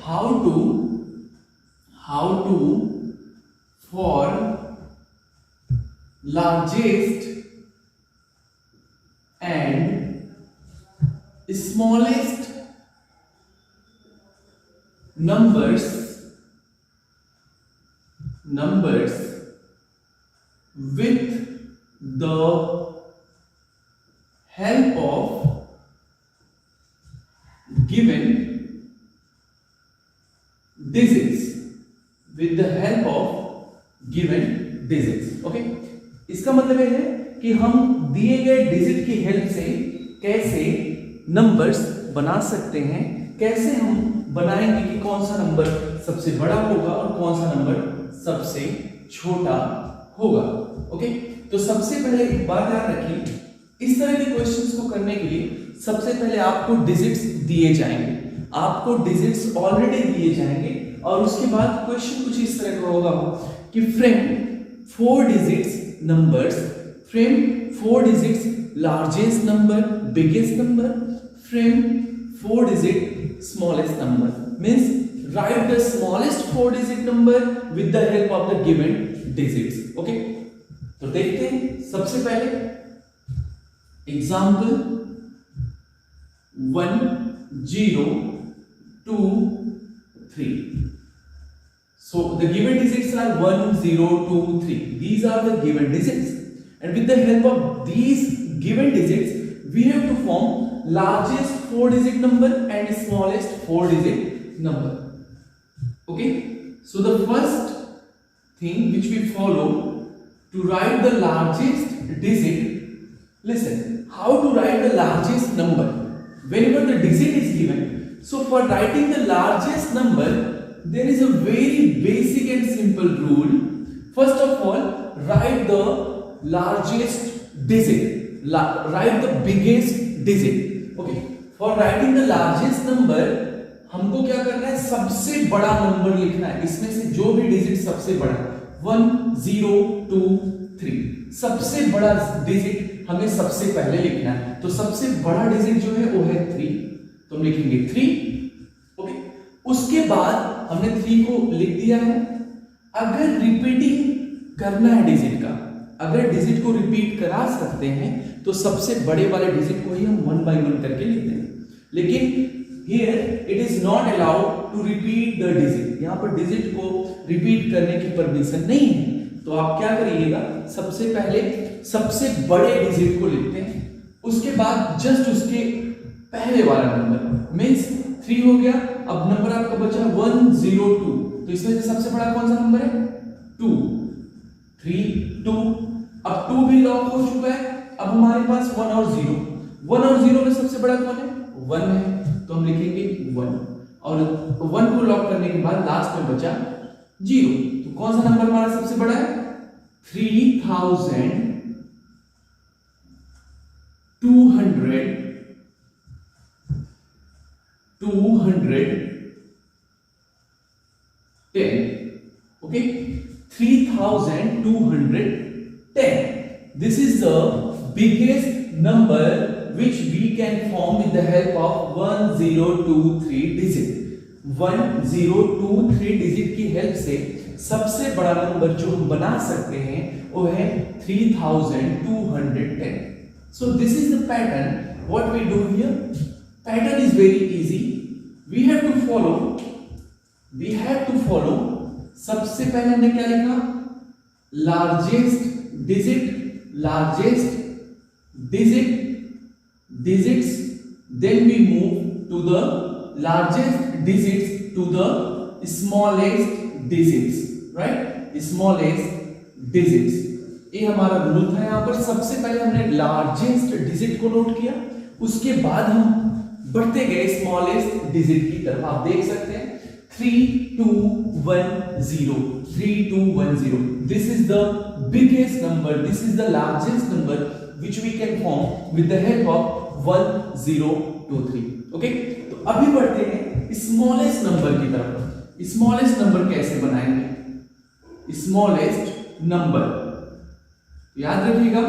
how to for largest and smallest numbers with the help of given digits, okay. इसका मतलब यह है कि हम दिए गए डिजिट की हेल्प से कैसे नंबर्स बना सकते हैं, कैसे हम बनाएंगे कि कौन सा नंबर सबसे बड़ा होगा और कौन सा नंबर सबसे छोटा होगा। ओके, तो सबसे पहले एक बात याद रखिए, इस तरह के क्वेश्चंस को करने के लिए सबसे पहले आपको डिजिट्स दिए जाएंगे, आपको डिजिट्स ऑलरेडी दिए जाएंगे और उसके बाद क्वेश्चन कुछ इस तरह का होगा कि friend 4 digits numbers, frame 4 digits largest number, biggest number, frame 4 digit smallest number, means write the smallest 4 digit number with the help of the given digits. Okay, तो देखते हैं सबसे पहले example 1 0 2 3. So the given digits are 1 0 2 3. These are the given digits, and with the help of these given digits we have to form largest 4 digit number and smallest 4 digit number. Okay, so the first thing which we follow to write the largest digit, listen, how to write the largest number whenever the digit is given. So for writing the largest number there is a very basic and simple rule. First of all, write the largest digit, write the biggest digit. Okay, for writing the largest number हमको क्या करना है, सबसे बड़ा number लिखना है, इसमें से जो भी डिजिट सबसे बड़ा 1 0 2 3, सबसे बड़ा डिजिट हमें सबसे पहले लिखना है। तो सबसे बड़ा डिजिट जो है वो है 3, तो हम लिखेंगे 3। ओके, उसके बाद हमने 3 को लिख दिया है। अगर रिपीटिंग करना है डिजिट का, अगर डिजिट को रिपीट करा सकते हैं तो सबसे बड़े वाले डिजिट को ही हम 1 by 1 करके लिखते हैं, लेकिन here it is not allowed to repeat the digit, यहां पर डिजिट को रिपीट करने की परमिशन नहीं है। तो आप क्या करिएगा, सबसे पहले सबसे बड़े डिजिट को लिखते हैं, उसके बाद जस्ट उसके पहले वाला नंबर मींस 3 हो गया, अब नंबर आपका बचा 102, तो इसमें से सबसे बड़ा कौन सा नंबर है? 2, 3, 2। अब 2 भी लॉक हो चुका है। अब हमारे पास 1 और 0, 1 और 0 में सबसे बड़ा कौन है? 1 है, तो हम लिखेंगे 1, और 1 को लॉक करने के बाद लास्ट में बचा 0, तो कौन सा नंबर हमारा सबसे बड़ा है? 3210। Okay, 3210. This is the biggest number which we can form with the help of 1023 digit. 1023 digit की हेल्प से सबसे बड़ा नंबर जो हम बना सकते हैं वो है 3210. So this is the pattern. What we do here? Pattern is very easy. We have to follow. सबसे पहले हमने क्या लिखा? Largest digits. Then we move to the largest digits to the smallest digits, right? Smallest digits. ये हमारा rule था। यहाँ पर सबसे पहले हमने लार्जेस्ट डिजिट को नोट किया, उसके बाद हम बढ़ते गए स्मॉलेस्ट डिजिट की तरफ। आप देख सकते हैं 3210. This is the biggest number, this is the largest number which we can form with the help of 1023. Okay, तो अभी बढ़ते हैं स्मॉलेस्ट नंबर की तरफ। स्मॉलेस्ट नंबर कैसे बनाएंगे? स्मॉलेस्ट नंबर याद रखिएगा,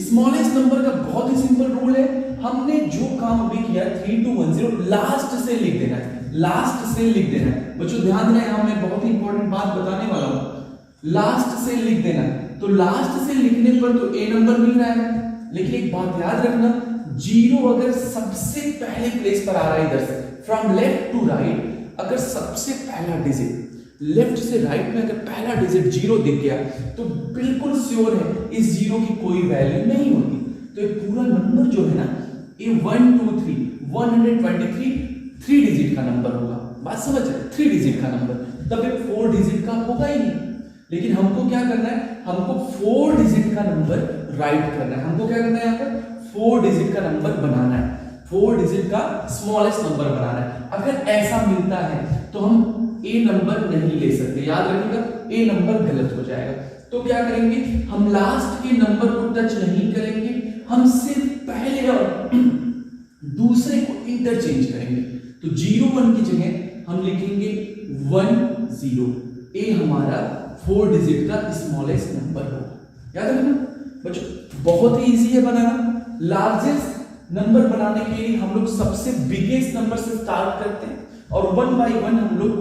स्मॉलेस्ट नंबर का बहुत ही सिंपल रूल है। हमने जो काम अभी किया 3210 लास्ट से लिख देना है। बच्चों ध्यान देना, यहां मैं बहुत ही इंपॉर्टेंट बात बताने वाला हूं। लास्ट से लिख देना, तो लास्ट से लिखने पर तो ए नंबर मिल रहा है, लेकिन एक बात याद रखना, 0 अगर सबसे पहले प्लेस पर आ रहा है इधर से, फ्रॉम लेफ्ट टू राइट, अगर सबसे पहला डिजिट लेफ्ट से राइट में अगर पहला डिजिट 0 दिख गया तो बिल्कुल श्योर है इस 0 की कोई वैल्यू नहीं होती। तो ये पूरा नंबर जो है ना, ये 123 3 डिजिट का नंबर होगा। बात समझ रहे? 3 डिजिट का नंबर, तब ये 4 डिजिट का होगा ही नहीं। लेकिन हमको क्या करना है? हमको 4 डिजिट का नंबर राइट करना है। हमको क्या करना है? यहाँ पर 4 डिजिट का नंबर बनाना है, 4 डिजिट का स्मॉलेस्ट नंबर बनाना है। अगर ऐसा मिलता है तो हम ए नंबर नहीं ले सकते, याद रखिएगा, ए नंबर गलत हो जाएगा। तो क्या करेंगे? हम लास्ट के नंबर को टच नहीं करेंगे, हम सिर्फ पहले और दूसरे को इंटरचेंज करेंगे। तो 01 की जगह हम लिखेंगे 10। ए हमारा 4 डिजिट का स्मॉलेस्ट नंबर होगा। याद रखना बच्चों, बहुत ही इजी है बनाना। लार्जेस्ट नंबर बनाने के लिए हम लोग सबसे बिगेस्ट नंबर से स्टार्ट करते हैं और 1 बाय 1 हम लोग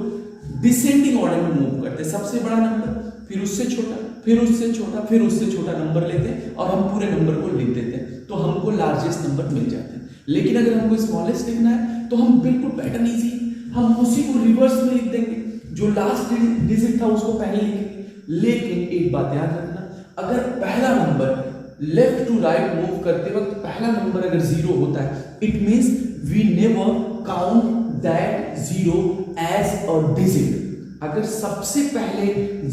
डिसेंडिंग ऑर्डर में मूव करते हैं। सबसे बड़ा नंबर, फिर उससे छोटा, फिर उससे छोटा, फिर उससे छोटा नंबर लेते हैं और हम पूरे नंबर को लिख देते हैं, तो हमको लार्जेस्ट नंबर मिल जाते हैं। लेकिन अगर हमको स्मॉलेस्ट लिखना है तो हम बिल्कुल पैटर्न इजी, हम उसी को रिवर्स में लिख देंगे, जो लास्ट डिजिट था उसको पहले लिखेंगे। लेकिन एक बात याद रखना, अगर पहला number left to right move करते वक्त पहला नंबर अगर 0 होता है, it means we never count that 0 as a digit. अगर सबसे पहले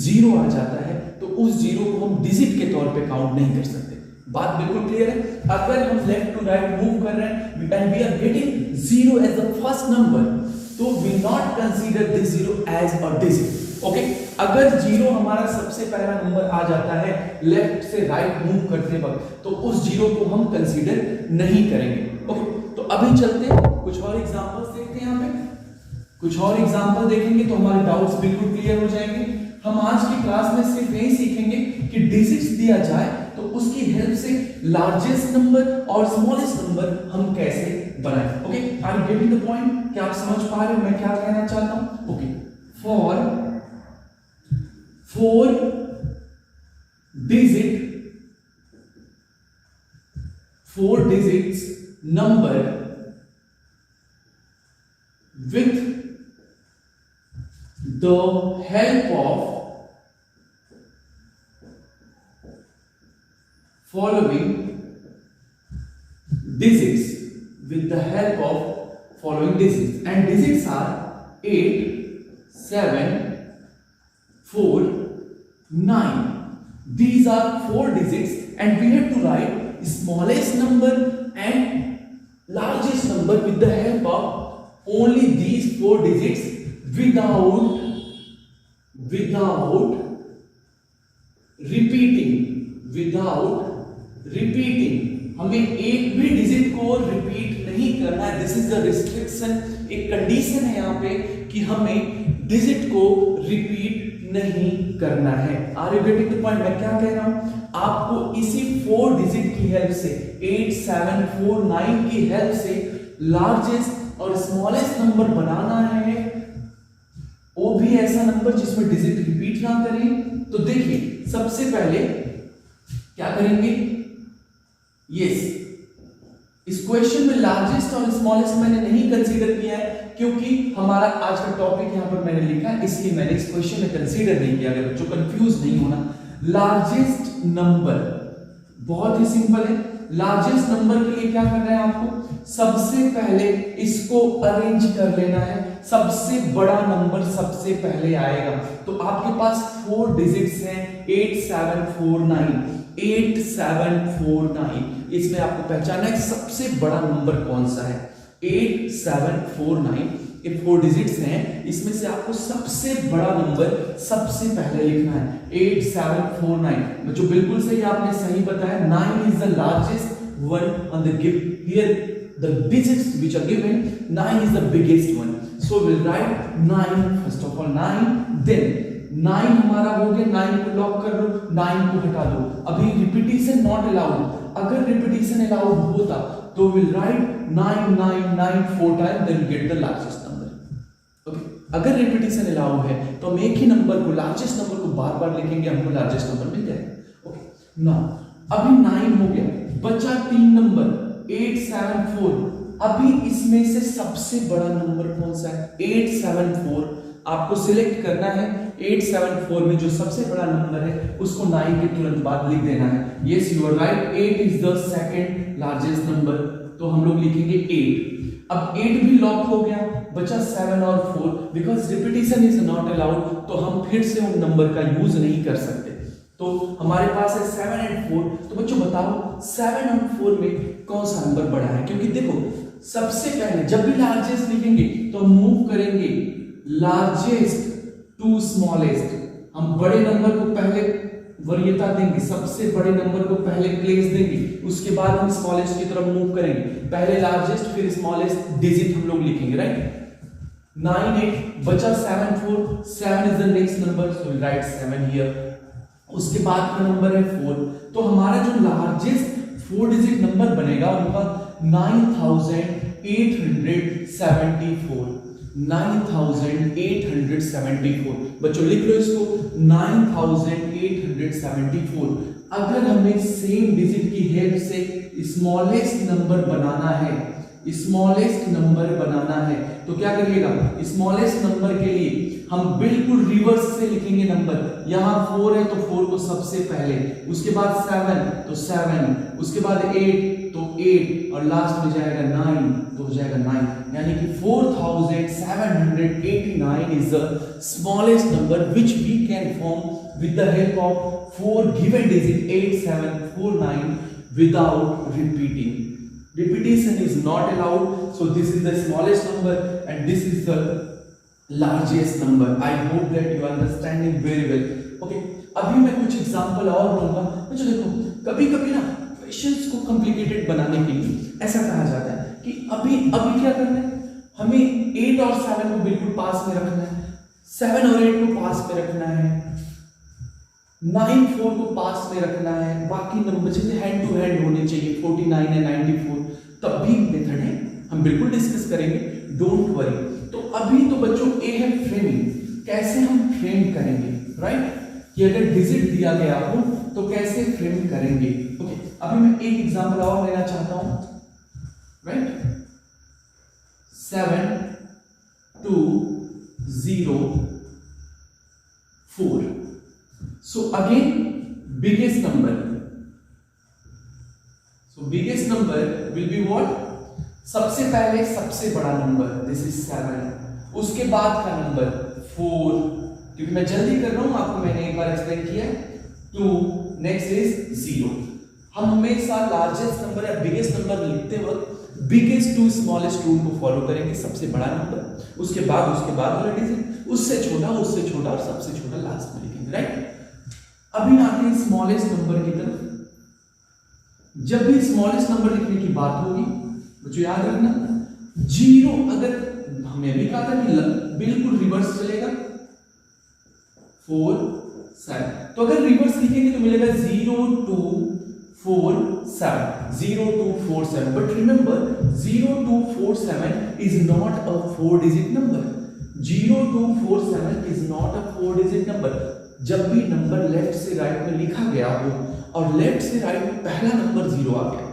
0 आ जाता है तो उस 0 को हम डिजिट के तौर पे काउंट नहीं कर सकते। बात बिल्कुल क्लियर है? अगर हम लेफ्ट टू राइट मूव कर रहे हैं and we are getting 0 as the first number, तो we not consider this 0 as a digit. Okay, अगर 0 हमारा सबसे पहला नंबर आ जाता है लेफ्ट से राइट मूव करते वक्त, तो उस 0 को हम कंसीडर नहीं करेंगे। ओके, तो अभी चलते हैं, कुछ और एग्जांपल्स देखते हैं। यहाँ पे कुछ और एग्जांपल देखेंगे तो हमारे डाउट्स बिल्कुल क्लियर हो जाएंगे। हम आज की क्लास में सिर्फ यही सीखेंगे कि डिजिट्स दिया जाए तो उसकी हेल्प से लार्जेस्ट नंबर और स्मॉलेस्ट नंबर हम कैसे बनाएं। Okay, are you getting the point? क्या आप समझ पा रहे हो मैं क्या कहना चाहता हूं? Okay, for 4 digits number with the help of following digits, with the help of following digits, and digits are 8 7 4 9. These are 4 digits and we have to write smallest number and largest number with the help of only these 4 digits without repeating. हमें एक भी digit को repeat नहीं करना है. This is the restriction. एक condition है यहाँ पे कि हमें डिजिट को रिपीट नहीं करना है. Are you getting the point? मैं क्या कह रहा हूं, आपको इसी 4 डिजिट की हेल्प से 8 7 4 9 की हेल्प से लार्जेस्ट और स्मॉलेस्ट नंबर बनाना है, वो भी ऐसा नंबर जिसमें डिजिट रिपीट ना करें. तो देखिए सबसे पहले क्या करेंगे, यस, इस क्वेश्चन में लार्जेस्ट और स्मॉलेस्ट मैंने नहीं कंसीडर किया है क्योंकि हमारा आज का टॉपिक यहां पर मैंने लिखा है, इसलिए मैंने इस क्वेश्चन में कंसीडर नहीं किया. अगर बच्चों कंफ्यूज नहीं होना, लार्जेस्ट नंबर बहुत ही सिंपल है. लार्जेस्ट नंबर के लिए क्या करना है आपको, सबसे पहले इसको अरेंज कर लेना है. सबसे बड़ा नंबर सबसे पहले आएगा. तो आपके पास 4 डिजिट्स हैं 8 7 4 9. 8 7 4 9. इसमें आपको पहचानना है सबसे बड़ा नंबर कौन सा है. 8 7 4 9 ये 4 डिजिट्स हैं, इसमें से आपको सबसे बड़ा नंबर सबसे पहले लिखना है. 8 7 4 9. बच्चों बिल्कुल सही, आपने सही बताया. 9 is the largest one on the gift. Here the digits which are given, 9 is the biggest one. So we'll write 9 first of all. 9, then 9 हमारा हो गया. 9 को लॉक कर लो, 9 को हटा दो. अभी रिपीटिशन नॉट अलाउड. अगर रिपीटिशन अलाउड होता तो we'll write 9 9 9 4 times, then we'll get the largest number. Okay. अगर रिपीटिशन अलाउड है तो हम एक ही नंबर को, लार्जेस्ट नंबर को बार बार लिखेंगे, हमको लार्जेस्ट नंबर मिल जाएगा. ओके, नाउ अभी 9 हो गया, बचा 3 नंबर 8 7 4. अभी इसमें से सबसे बड़ा नंबर कौन सा है, 8 7 4. आपको सिलेक्ट करना है. 8 7 4 में जो सबसे बड़ा नंबर है उसको 9 के तुरंत बाद लिख देना है. Yes you are right, 8 is the second largest number. तो हम लोग लिखेंगे 8. अब 8 भी लॉक हो गया, बचा 7 और 4. Because repetition is not allowed, तो हम फिर से उन नंबर का यूज नहीं कर सकते. तो हमारे पास है 7 और 4. तो बच्चों बताओ 7 और 4 में कौन सा नंबर बड़ा है? क्योंकि देखो सबसे पहले जब भी लार्जेस्ट लिखेंगे तो हम मूव करेंगे लार्जेस्ट टू स्मॉलेस्ट. हम बड़े नंबर को पहले वरीयता देंगे, सबसे बड़े नंबर को पहले प्लेस देंगे, उसके बाद हम स्मॉलेस्ट की तरफ मूव करेंगे. पहले लार्जेस्ट फिर स्मॉलेस्ट डिजिट हम लोग लिखेंगे. राइट, 9 8 बचा 7 4. 7 is the next number, so we write 7 here. उसके बाद का नंबर है 4. तो हमारा जो लार्जेस्ट 4 डिजिट नंबर बनेगा उनका 9874. 9874. बच्चों लिख लो इसको, 9874. अगर हमें सेम डिजिट की हेल्प से स्मॉलेस्ट नंबर बनाना है, तो क्या करिएगा, स्मॉलेस्ट नंबर के लिए हम बिल्कुल रिवर्स से लिखेंगे नंबर. यहां 4 है तो 4 को सबसे पहले, उसके बाद 7 तो 7, उसके बाद 8 तो 8 और लास्ट में जाएगा 9 तो हो जाएगा 9. यानी कि 4789 is the smallest number which we can form with the help of 4 given digit 8 7 4 9 without repeating. Repetition is not allowed, so this is the smallest number and this is the largest number. I hope that you are understanding very well. Okay, अभी मैं कुछ example और लूंगा. मुझे देखो कभी-कभी ना questions को कॉम्प्लिकेटेड बनाने के लिए ऐसा कहा जाता है कि अभी क्या करना है, हमें 8 और 7 को बिल्कुल पास में रखना है, 7 और 8 को पास में रखना है, 9 4 को पास में रखना है, बाकी नंबर जैसे हैंड टू हैंड होने चाहिए. 49 है 94. तब भी मेथड है, हम बिल्कुल डिस्कस करेंगे, डोंट वरी. तो अभी तो बच्चों ए है फ्रेमिंग. कैसे हम फ्रेम करेंगे, राइट, कि अगर डिजिट दिया गया हो तो कैसे फ्रेम करेंगे. ओके, अभी मैं एक एग्जांपल और लेना चाहता हूं. Right, 7 2 0 4. So again biggest number. So biggest number will be what? सबसे पहले सबसे बड़ा नंबर, दिस इज 7. उसके बाद का नंबर 4, क्योंकि मैं जल्दी कर रहा हूं, आपको मैंने एक बार एक्सप्लेन किया है, 2, नेक्स्ट इज 0। हम हमेशा लार्जेस्ट नंबर या बिगेस्ट नंबर लिखते वक्त बिगेस्ट टू स्मॉलेस्ट रूल को फॉलो करेंगे, सबसे बड़ा नंबर, उसके बाद वाला डिजिट, उससे छोटा और सबसे छोटा लास्ट में लिखेंगे, राइट। अभी आते हैं स्मॉलेस्ट नंबर की तरफ। जब भी स्मॉलेस्ट नंबर लिखने की बात होगी मुझे याद रखना 0, अगर हमने भी कहा था कि बिल्कुल रिवर्स चलेगा, 4 7, तो अगर रिवर्स लिखेंगे तो मिलेगा 0 2 4 7, 0 2 4 7, but remember 0 2 4 7 is not a 4 digit number. 0 2 4 7 is not a 4 digit number. जब भी नंबर लेफ्ट से राइट में लिखा गया हो और लेफ्ट से राइट पहला नंबर 0 आ गया,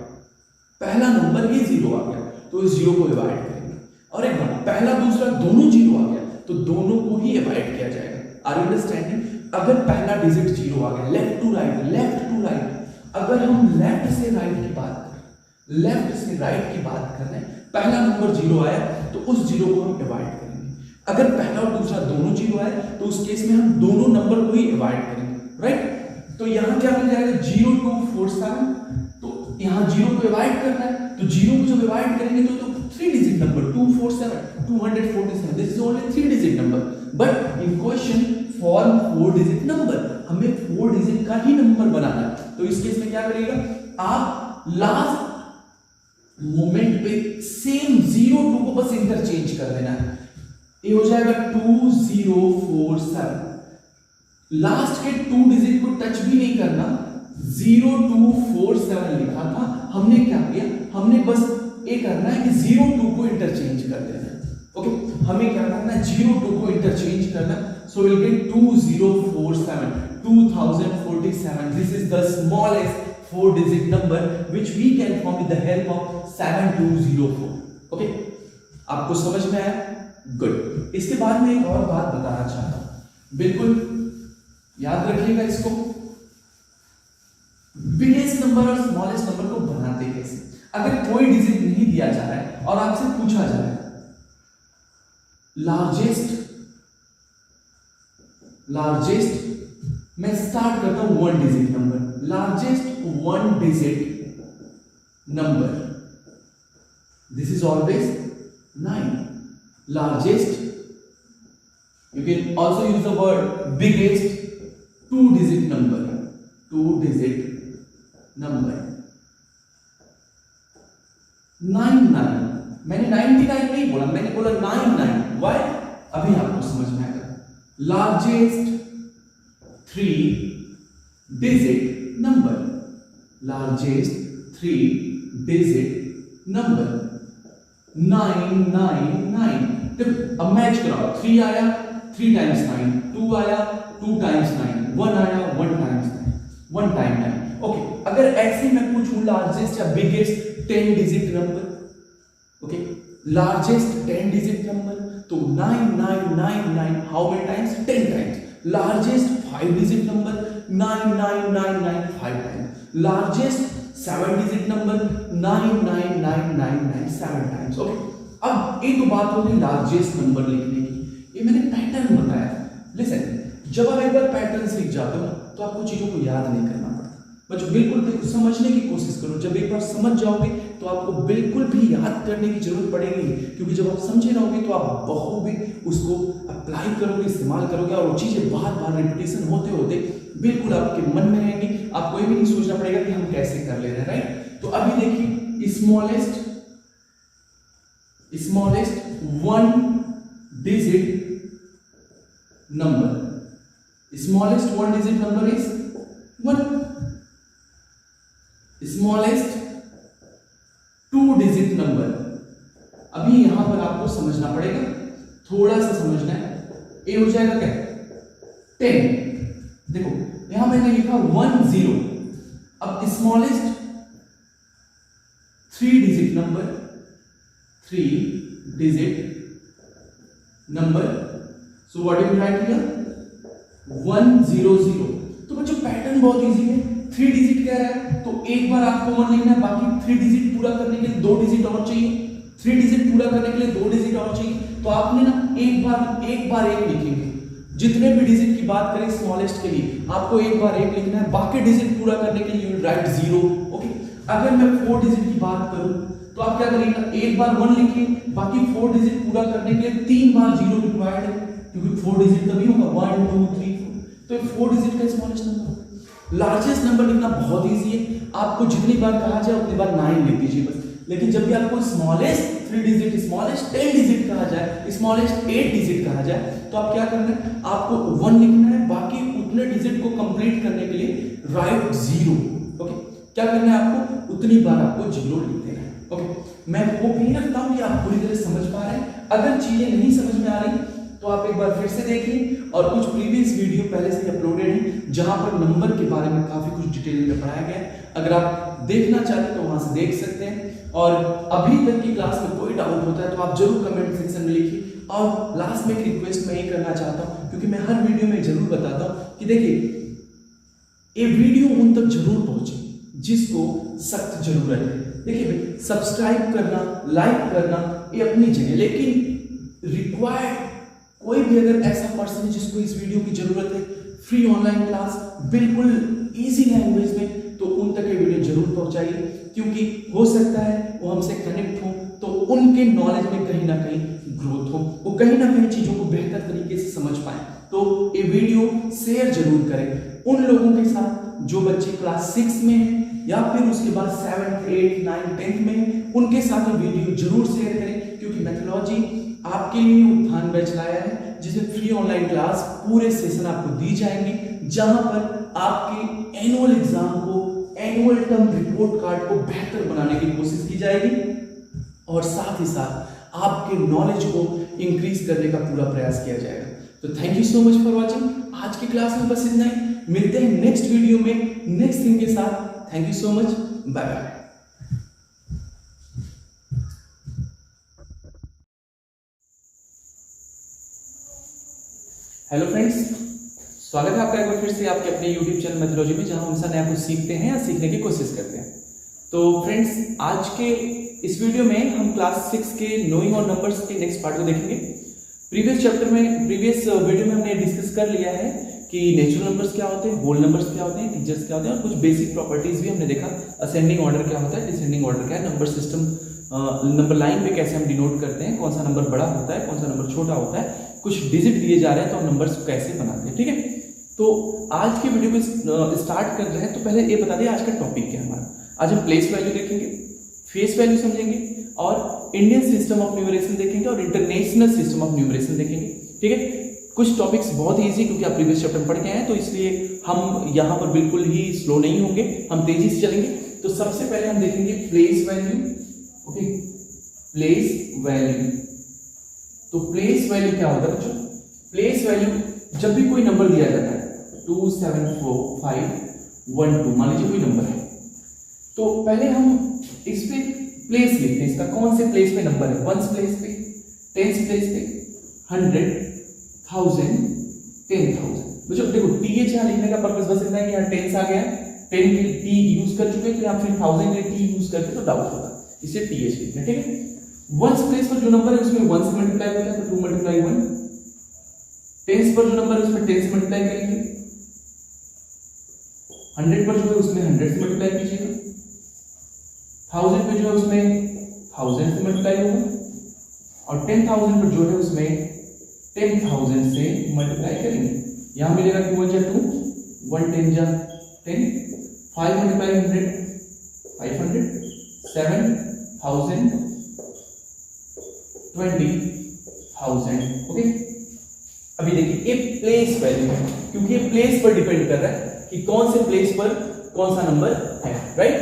पहला नंबर ही 0 आ गया, तो इस 0 को डिवाइड करेंगे। और एक बार पहला दूसरा दोनों 0 आ गया तो दोनों को ही डिवाइड किया जाएगा। Are you understanding? अगर पहला डिजिट 0 आ गया, लेफ्ट टू राइट, अगर हम लेफ्ट से राइट की बात कर रहे हैं, पहला नंबर 0 आया तो उस 0 को हम डिवाइड करेंगे। अगर पहला और दूसरा दोनों 0 आए तो उस केस में हम दोनों नंबर को ही डिवाइड करेंगे, राइट। तो यहां क्या मिल जाएगा 0 2 4 7, तो यहां 0 को डिवाइड करना है, तो 0 को जब डिवाइड करेंगे तो 3 digit number 247 247, this is only 3 digit number, but in question form 4 digit number, हमें 4 डिजिट का ही नंबर बनाना है। तो इस केस में क्या करेगा, आप लास्ट मोमेंट पे सेम 0 2 को बस इंटरचेंज कर देना है, ये हो जाएगा 2047। लास्ट के 2 डिजिट को टच भी नहीं करना, 0247 लिखा था, हमने क्या किया, हमने बस ये करना है कि 02 को इंटरचेंज कर देना है। ओके, हमें क्या करना है, 02 को इंटरचेंज करना, so will get 2047 2047। This is the smallest 4 digit number which we can form with the help of 7204। Okay, आपको समझ में आया? गुड। इसके बाद में एक और बात बताना चाहता हूं, बिल्कुल याद रखिएगा इसको। बिगेस्ट नंबर और स्मॉलेस्ट नंबर को बनाते कैसे? अगर कोई डिजिट नहीं दिया जा रहा है और आपसे पूछा जा रहा है लार्जेस्ट, मैं स्टार्ट करता हूं 1 digit number, largest 1 digit number, this is always 9। largest, you can also use the word biggest 2 digit number 99। मैंने 99 नहीं बोला, मैंने बोला 99। व्हाई? अभी आपको समझ में आएगा। Largest 3 digit number, largest 3 digit number 999। अब मैच कराओ, 3 आया 3 टाइम्स 9, 2 आया 2 टाइम्स 9, 1 आया 1 टाइम्स 9, 1 टाइम 9। ओके, अगर ऐसे मैं पूछूं लार्जेस्ट या biggest 10 digit number, okay, largest 10 digit number, तो 9999 how many times? 10 times. Largest 5 digit number 9999 5 times. Largest 7 digit number 99999 7 times. Okay, अब एक तो बात होगी लार्जेस्ट नंबर लिखने की, ये मैंने पैटर्न बताया। लिसन, जब आप एक बार पैटर्न सीख जाते हो तो आपको चीजों को याद नहीं करना पड़ता, बस बिल्कुल देखो, समझने की कोशिश करो। जब एक बार समझ जाओगे तो आपको बिल्कुल भी याद करने की जरूरत पड़ेगी, क्योंकि जब आप समझे रहोगे तो आप बखूबी उसको अप्लाई करोगे, इस्तेमाल करोगे, और वो चीजें बार बार रिपीटेशन होते होते बिल्कुल आपके मन में रहेंगी। आपको ये भी नहीं सोचना पड़ेगा कि हम कैसे कर ले रहे हैं, राइट। तो अभी देखिए smallest 1 digit number, smallest 1 digit number is 1। Smallest 2 digit number, अभी यहां पर आपको समझना पड़ेगा, थोड़ा सा समझना है। ये हो जाएगा क्या? 10। देखो यहां मैंने लिखा 1 0। अब smallest 3 digit number, 3 digit number, so what you right here 100। तो बच्चों पैटर्न बहुत इजी है। 3 डिजिट क्या है, तो एक बार आपको 1 लिखना है, बाकी 3 डिजिट पूरा करने के लिए 2 डिजिट और चाहिए। 3 डिजिट पूरा करने के लिए 2 डिजिट और चाहिए, तो आपने ना एक बार एक लिखेंगे। जितने भी डिजिट की बात करें स्मॉलेस्ट के लिए आपको एक बार एक लिखना है, बाकी डिजिट पूरा करने के लिए यू विल राइट 0। ओके, अगर मैं 4 डिजिट की बात करूं तो आप क्या करेंगे, एक बार 1 लिखिए, बाकी 4 डिजिट पूरा करने के लिए 3 बार 0 रिक्वायर्ड है, क्योंकि 4 डिजिट तभी होगा 1 2 3 4। तो 4 डिजिट का स्मॉलेस्ट नंबर। लार्जेस्ट नंबर लिखना बहुत इजी है, आपको जितनी बार कहा जाए उतनी बार 9 लिख दीजिए बस। लेकिन जब भी आपको स्मॉलेस्ट 3 डिजिट, स्मॉलेस्ट 10 डिजिट कहा जाए, स्मॉलेस्ट 8 डिजिट कहा जाए, तो आप क्या करना है, आपको 1 लिखना है, बाकी उतने डिजिट को कंप्लीट करने के लिए राइट 0। ओके, क्या करना है आपको, उतनी बार आपको 0 लिख देना है। ओके, मैं होप नहीं रखता हूं कि आप पूरी तरह समझ पा रहे हैं। अगर चीजें नहीं समझ में आ रही तो आप एक बार फिर से देखिए, और कुछ प्रीवियस वीडियो पहले से अपलोडेड है जहां पर नंबर के बारे में काफी कुछ डिटेल में पढ़ाया गया है। अगर आप देखना चाहते तो वहां से देख सकते हैं। और अभी तक की क्लास में कोई डाउट होता है तो आप जरूर कमेंट सेक्शन में लिखिए। और लास्ट में एक रिक्वेस्ट मैं ये करना चाहता हूं, क्योंकि मैं हर वीडियो में जरूर बताता हूं कि देखिए ये वीडियो उन तक जरूर पहुंचे जिसको सख्त जरूरत है। देखिए भाई, सब्सक्राइब करना, लाइक करना ये अपनी जगह, लेकिन रिक्वायर्ड कोई भी अगर ऐसा पर्सन है जिसको इस वीडियो की जरूरत है, फ्री ऑनलाइन क्लास बिल्कुल इजी लैंग्वेज में, तो उन तक ये वीडियो जरूर पहुंचाइए, क्योंकि हो सकता है वो हमसे कनेक्ट हो तो उनके नॉलेज में कहीं ना कहीं ग्रोथ हो, वो कहीं ना कहीं चीजों को बेहतर तरीके से समझ पाए। तो ये वीडियो शेयर जरूर करें उन लोगों के साथ जो बच्चे क्लास 6 में हैं या फिर उसके बाद 7th 8th 9th 10th में, उनके साथ ये वीडियो जरूर शेयर करें, क्योंकि मैथोलॉजी आपके लिए उत्थान बैच लाया है जिसमें फ्री ऑनलाइन क्लास पूरे सेशन आपको दी जाएंगी, जहां पर आपके एनुअल एग्जाम को, एनुअल टर्म रिपोर्ट कार्ड को बेहतर बनाने की कोशिश की जाएगी, और साथ ही साथ आपके नॉलेज को इंक्रीज करने का पूरा प्रयास किया जाएगा। तो thank you so much for watching. आज की क्लास में बस इतना ही, मिलते हैं नेक्स्ट वीडियो में नेक्स्ट थिंग के साथ। Thank you so much, bye bye. Hello friends, स्वागत है आपका एक बार फिर से आपके अपने YouTube चैनल मैथोलॉजी में, जहां हम हमेशा नया कुछ सीखते हैं या सीखने की कोशिश करते हैं। तो फ्रेंड्स, आज के इस वीडियो में हम क्लास 6 के नोइंग और नंबर्स के नेक्स्ट पार्ट को देखेंगे। प्रीवियस वीडियो में हमने डिस्कस कर लिया है कि नेचुरल नंबर्स क्या होते हैं, होल नंबर्स क्या होते हैं, इंटीजर्स क्या होते हैं, और कुछ बेसिक प्रॉपर्टीज भी हमने देखा। असेंडिंग ऑर्डर क्या होता है, डिसेंडिंग ऑर्डर क्या है, नंबर सिस्टम, नंबर लाइन पे कैसे हम डिनोट करते हैं, कौन सा नंबर बड़ा होता है, कौन सा नंबर छोटा होता है, कुछ डिजिट दिए जा रहे हैं तो हम नंबर्स कैसे बनाते हैं। ठीक है, तो आज की वीडियो को स्टार्ट कर रहे हैं, तो पहले ये बता दें आज का टॉपिक क्या है हमारा। आज हम प्लेस वैल्यू देखेंगे, फेस वैल्यू समझेंगे, और इंडियन सिस्टम ऑफ न्यूमरेशन देखेंगे, और इंटरनेशनल सिस्टम ऑफ न्यूमरेशन देखेंगे। ठीक है, कुछ टॉपिक्स बहुत ही इजी, क्योंकि आप प्रीवियस चैप्टर में पढ़ के हैं, तो इसलिए हम यहाँ पर बिल्कुल ही स्लो नहीं होंगे, हम तेजी से चलेंगे। तो सबसे पहले हम देखेंगे place value. Okay, place value. तो प्लेस वैल्यू क्या होता है बच्चों? प्लेस वैल्यू जब भी कोई नंबर दिया जाता है 2 7 4 5 1 2, मान लीजिए कोई नंबर है, तो पहले हम इस पे प्लेस लिखते हैं, इसका कौन से प्लेस पे नंबर है, 1s प्लेस पे, 10s प्लेस पे, 100 1000 10,000। बच्चों देखो, th यहाँ लिखने का पर्पस बस इतना है कि यहाँ 10s आ गया है, 10 के t यूज कर चुके हैं, तो यहाँ फिर 1000 के t यूज करते तो डाउट होगा, इसे th लिखना है। ठीक है, 1s प्लेस पर जो नंबर है उसमें 1 से मल्टीप्लाई होता है, तो 2 × 1। 10s पर जो नंबर है उसमें 10 से मल्टीप्लाई करेंगे, 100 पर जो है उसमें 100 से मल्टीप्लाई कीजिएगा, 1000 पे जो है उसमें 1000 से मल्टीप्लाई होगा, और 10,000 पर जो है उसमें 10,000 से मल्टीप्लाई करेंगे। यहां मिलेगा 2 × 2 1 10 × 10, 5 × 100 500, 7,000 20,000। ओके, अभी देखिए ये प्लेस वैल्यू है, क्योंकि ये प्लेस पर डिपेंड कर रहा है कि कौन से प्लेस पर कौन सा नंबर है। राइट,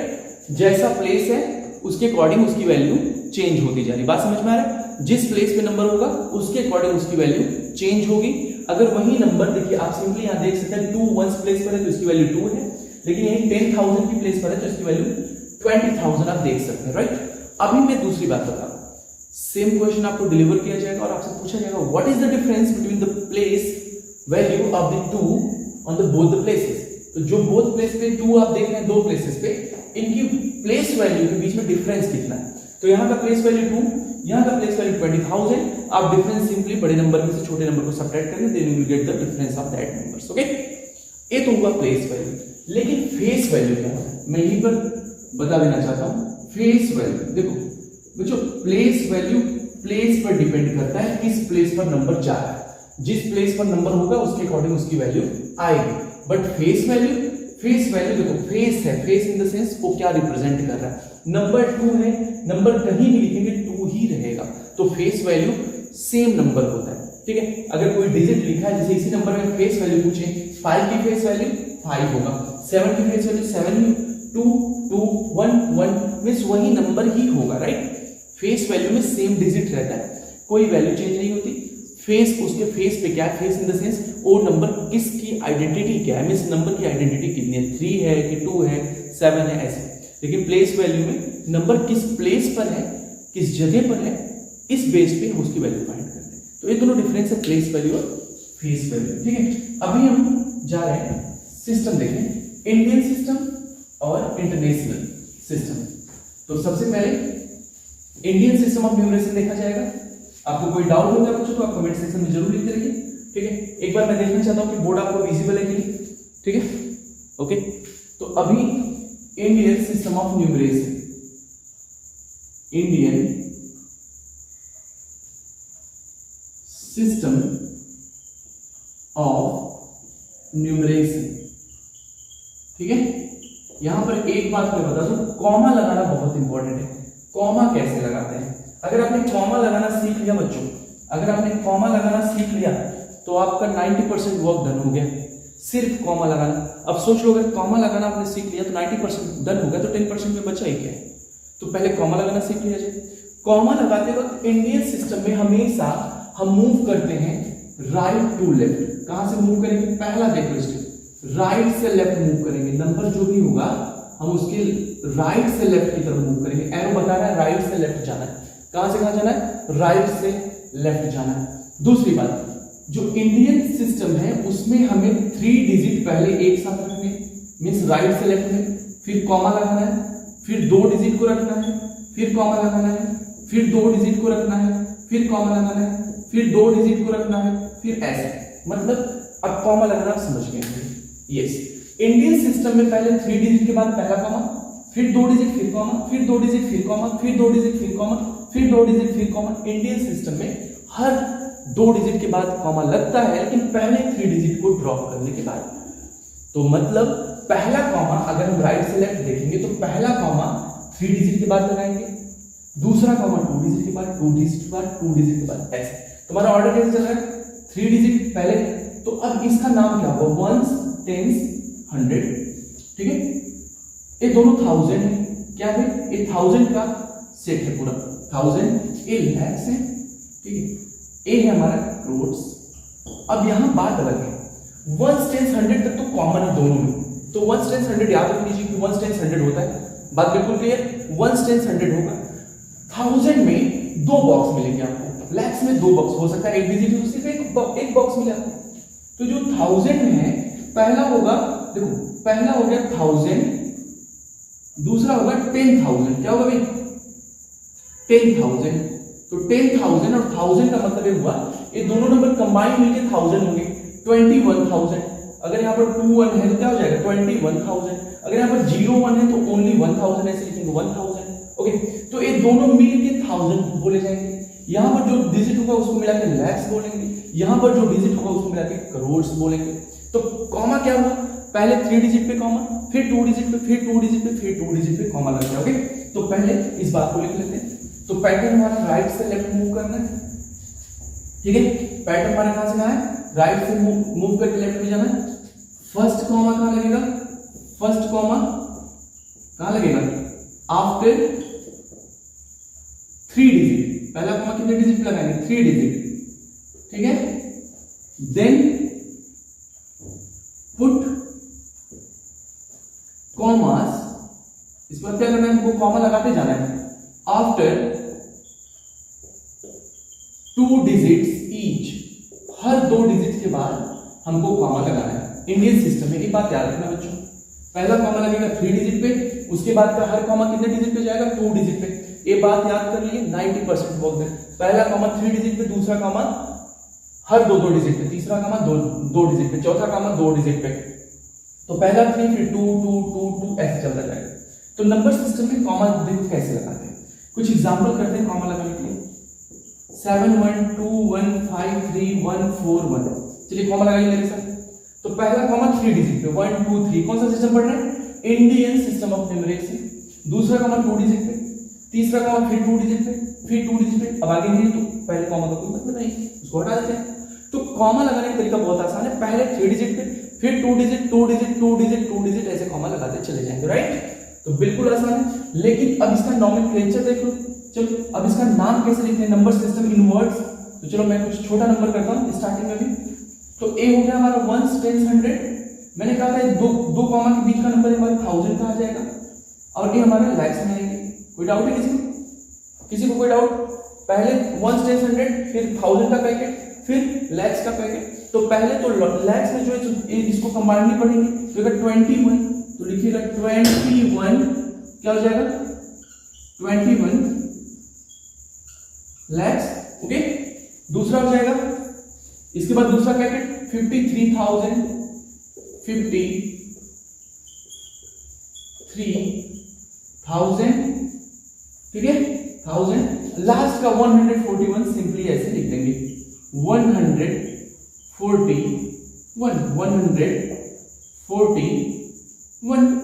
जैसा प्लेस है उसके अकॉर्डिंग उसकी वैल्यू चेंज होती जा रही। बात समझ में आ रहा है? जिस प्लेस पे नंबर होगा उसके अकॉर्डिंग उसकी वैल्यू चेंज होगी। अगर वही नंबर देखिए, आप सिंपली यहां देख सकते हैं 2 1s प्लेस पर है तो इसकी वैल्यू 2 है, लेकिन यही 10,000 की प्लेस पर है तो इसकी वैल्यू 20,000 आप देख सकते हैं। राइट, अभी मैं दूसरी बात बता रहा हूं। सेम क्वेश्चन आपको डिलीवर किया जाएगा और आपसे पूछा जाएगा what is the difference between the place value of the two on the both the places. तो जो बोथ प्लेस पे 2 आप देख रहे हैं, दो प्लेसेस पे, इनकी प्लेस वैल्यू के बीच में डिफरेंस कितना है। तो यहाँ का प्लेस वैल्यू 2, यहाँ का प्लेस वैल्यू 20,000। आप डिफरेंस सिंपली बड़े नंबर में से छोटे नंबर को सब्ट्रैक्ट करेंगे, then you will get the difference of that numbers. Okay, ये तो हुआ प्लेस वैल्यू। लेकिन फेस वैल्यू क्या होता है, मैं यहीं पर बता देना चाहता हूँ। फेस वैल्यू देखो बच्चों, प्लेस वैल्यू प्लेस पर डिपेंड करता है, किस प्लेस पर नंबर जा रहा है। जिस प्लेस पर नंबर होगा उसके अकॉर्डिंग उसकी वैल्यू आएगी। बट फेस वैल्यू देखो, फेस है, फेस इन द सेंस वो क्या रिप्रेजेंट कर रहा है। नंबर 2 है, नंबर कहीं भी लिखेंगे 2 ही रहेगा, तो फेस वैल्यू सेम नंबर होता है। ठीक है, अगर कोई डिजिट लिखा है, जैसे इसी नंबर में फेस वैल्यू पूछे, 5 की फेस वैल्यू 5 होगा, 7 की फेस वैल्यू 7, 2 2 1 1 मींस वही नंबर ही होगा, राइट। फेस वैल्यू में सेम डिजिट रहता है, कोई वैल्यू चेंज नहीं होती। फेस, उसके फेस पे क्या है, फेस इन द सेंस वो नंबर किसकी आइडेंटिटी क्या है, मींस नंबर की आइडेंटिटी कितनी है, 3 है कि 2 है 7 है, ऐसे। लेकिन प्लेस वैल्यू में नंबर किस प्लेस पर है, किस जगह पर है, इस बेस पे हम उसकी वैल्यू फाइंड करते हैं। तो ये दोनों डिफरेंस है, प्लेस वैल्यू और फेस वैल्यू। ठीक है, अभी हम जा रहे हैं सिस्टम देखें, इंडियन सिस्टम और इंटरनेशनल सिस्टम। तो सबसे पहले इंडियन सिस्टम ऑफ न्यूमरेशन देखा जाएगा। आपको कोई डाउट होगा कुछ तो आप कमेंट सेक्शन में जरूर लिखते रहिए। ठीक है, एक बार मैं देखना चाहता हूं कि बोर्ड आपको विजिबल है कि नहीं। ठीक है, ओके। तो अभी Indian system of numeration, Indian system of numeration. ठीक है, यहां पर एक बात मैं बता दूं, कॉमा लगाना बहुत इंपॉर्टेंट है। कॉमा कैसे लगाते हैं, अगर आपने कॉमा लगाना सीख लिया बच्चों, अगर आपने कॉमा लगाना सीख लिया तो आपका 90% वर्क डन हो गया, सिर्फ कॉमा लगाना। अब सोच लो, अगर कॉमा लगाना आपने सीख लिया तो 90% डन हो गया, तो 10% में बचा ही क्या है। तो पहले कॉमा लगाना सीख लिया जाए। कॉमा लगाते वक्त इंडियन सिस्टम में हमेशा हम मूव करते हैं राइट टू लेफ्ट। कहां से मूव करेंगे, पहला देखो स्टेप, राइट से लेफ्ट मूव करेंगे। नंबर जो भी होगा हम उसके राइट से लेफ्ट की तरफ मूव करेंगे। एरो बता रहा है राइट से लेफ्ट जाना है। कहां से कहां जाना है, राइट से लेफ्ट जाना है। दूसरी बात, जो इंडियन सिस्टम है उसमें हमें 3 डिजिट पहले एक साथ रखने, मींस राइट से लेफ्ट में, फिर कॉमा लगाना है, फिर 2 डिजिट को रखना है, फिर कॉमा लगाना है, फिर 2 डिजिट को रखना है, फिर कॉमा लगाना है, फिर 2 डिजिट को रखना है, फिर ऐसे। मतलब अब कॉमा लगाना आप समझ गए। यस, इंडियन सिस्टम में पहले 3 डिजिट के बाद पहला कॉमा, फिर 2 डिजिट फिर कॉमा, फिर 2 डिजिट फिर कॉमा, फिर 2 डिजिट फिर कॉमा, फिर 2 डिजिट फिर कॉमा। इंडियन सिस्टम में हर 2 डिजिट के बाद कॉमा लगता है, लेकिन पहले 3 डिजिट को ड्रॉप करने के बाद। तो मतलब पहला कॉमा अगर हम राइट से लेफ्ट देखेंगे तो पहला कॉमा 3 डिजिट के बाद लगाएंगे, दूसरा कॉमा 2 डिजिट के बाद, 2 डिजिट के बाद, 2 डिजिट के बाद, ऐसे। तुम्हारा ऑर्डर कैसे चल रहा है, 3 डिजिट पहले। तो अब इसका नाम क्या होगा, 1s, 10s, 100। ठीक है, ये दोनों 1000 है, क्या है, ये 1000 का सेट है पूरा। 1000 ए लैक्स है, ठीक है, ए है हमारा करोड्स। अब यहां बात अलग है, 1s, 10s, 100 तक तो कॉमन है दोनों में, तो 1s, 10s, 100 याद रख लीजिए कि 1s, 10s, 100 होता है। बात बिल्कुल क्लियर, 1s, 10s, 100 होगा। 1000 में 2 बॉक्स मिलेंगे आपको, लैक्स में 2 बॉक्स हो सकता है, एक डिजिट में सिर्फ एक बॉक्स मिले आपको। तो जो 1000 में है, पहला होगा, देखो पहला हो गया 1000, दूसरा होगा 10,000। क्या होगा भाई, 10,000। तो 10,000 और 1000 का मतलब ये हुआ, ये दोनों नंबर कंबाइन मिलके 1000 होंगे, 21,000। अगर यहाँ पर 21 है तो क्या हो जाएगा, 21,000। अगर यहाँ पर 01 है तो ओनली 1000, ऐसे लिखेंगे 1000। ओके, तो ये दोनों मिलके 1000 बोले जाएंगे। यहाँ पर जो डिजिट होगा उसको मिला के लैक्स बोलेंगे, यहाँ पर जो डिजिट होगा उसको मिला के करोड्स बोलेंगे। तो कॉमा क्या हुआ, पहले 3 डिजिट पे कॉमा, फिर 2 डिजिट पे, फिर 2 डिजिट पे, फिर 2 डिजिट पे कॉमा लग गया। ओके, तो पहले इस बात को लिख लेते हैं। तो पैटर्न हमारा राइट से लेफ्ट मूव करना है, ठीक है। पैटर्न हमारा कहां से कहां है, राइट से मूव करके लेफ्ट में जाना है। फर्स्ट कॉमा कहां लगेगा, फर्स्ट कॉमा कहां लगेगा, आफ्टर 3 डिजिट। पहला कॉमा कितने डिजिट लगाएंगे, 3 डिजिट, ठीक है। देन पुट कॉमास, इस पर क्या करना है, हमको कॉमा लगाते जाना है। आफ्टर 2 डिजिट्स ईच, हर 2 डिजिट के बाद हमको कॉमा लगाना है इंडियन सिस्टम में। एक बात याद रखना बच्चों, पहला कॉमा लगेगा 3 डिजिट पे, उसके बाद का हर कॉमा कितने डिजिट पे जाएगा, 2 डिजिट पे। ये बात याद कर लीजिए 90% वर्क देन। पहला कॉमा 3 डिजिट पे, दूसरा कॉमा हर दो डिजिट पे, तीसरा कॉमा दो डिजिट पे, चौथा कॉमा 2 डिजिट पे। तो पहला 3 फिर 2 2 2 2 ऐसे चलता जाएगा। तो नंबर सिस्टम में कॉमा देखो कैसे लगाते हैं, कुछ एग्जांपल करते हैं कॉमा लगाने के लिए। 7 1 2 1 5 3 1 4 1। चलिए कॉमा लगाइए मेरे साथ। तो पहला कॉमा 3 डिजिट पे 1 2 3, कौन सा सिस्टम पढ़ रहे हैं? Indian system of numeration. दूसरा कॉमा 2 डिजिट पे, तीसरा कॉमा फिर 2 डिजिट पे, फिर 2 डिजिट पे। अब आगे नहीं तो पहले कॉमा का कोई मतलब नहीं, उसको हटा देते हैं। तो कॉमा लगाने का तरीका बहुत आसान है, पहले 3 डिजिट पे, फिर 2 डिजिट 2 डिजिट 2 डिजिट 2 डिजिट ऐसे कॉमा लगाते चले जाएंगे, राइट? तो बिल्कुल आसान है। लेकिन अब इसका नॉमेनक्लेचर देख लो। चलो अब इसका नाम कैसे लिखते हैं, नंबर सिस्टम इन वर्ड्स। तो चलो मैं कुछ छोटा नंबर करता हूं स्टार्टिंग में भी। तो ए हो गया हमारा 1 10 100। मैंने कहा था दो कॉमा के बीच का नंबर हमारा 1000 का आ जाएगा, और ये हमारे लैक्स में आएंगे। कोई डाउट है किसी को कोई डाउट? पहले 1 10 100, फिर 1000 का पैकेट, फिर लैक्स का पैकेट। तो पहले तो लैक्स में जो है इसको कंबाइन नहीं पढ़ेंगे। तो अगर 21 तो लिखिएगा 21 क्या हो जाएगा? 21 लैक्स, ओके। दूसरा हो जाएगा, इसके बाद दूसरा पैकेट 53,000 ठीक है 1000। लास्ट का 141 सिंपली ऐसे लिख देंगे 141।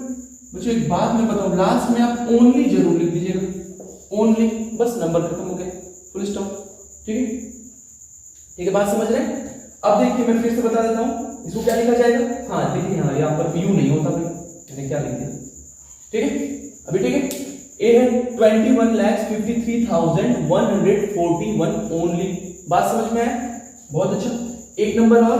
बच्चों एक बात मैं बताऊं, लास्ट में आप ओनली जरूर लिख दीजिएगा, ओनली, बस नंबर खत्म हो गया, फुल स्टॉप। ठीक है बात समझ रहे हैं? अब देखिए मैं फिर से बता देता हूं इसको क्या लिखा जाएगा। हाँ देखिए यहाँ यहाँ पर यू नहीं होता भाई, मैंने क्या लिख दिया, ठीक है अभी ठीक है। ए है 21,53,141 ओनली। बात समझ में आया? बहुत अच्छा। एक नंबर और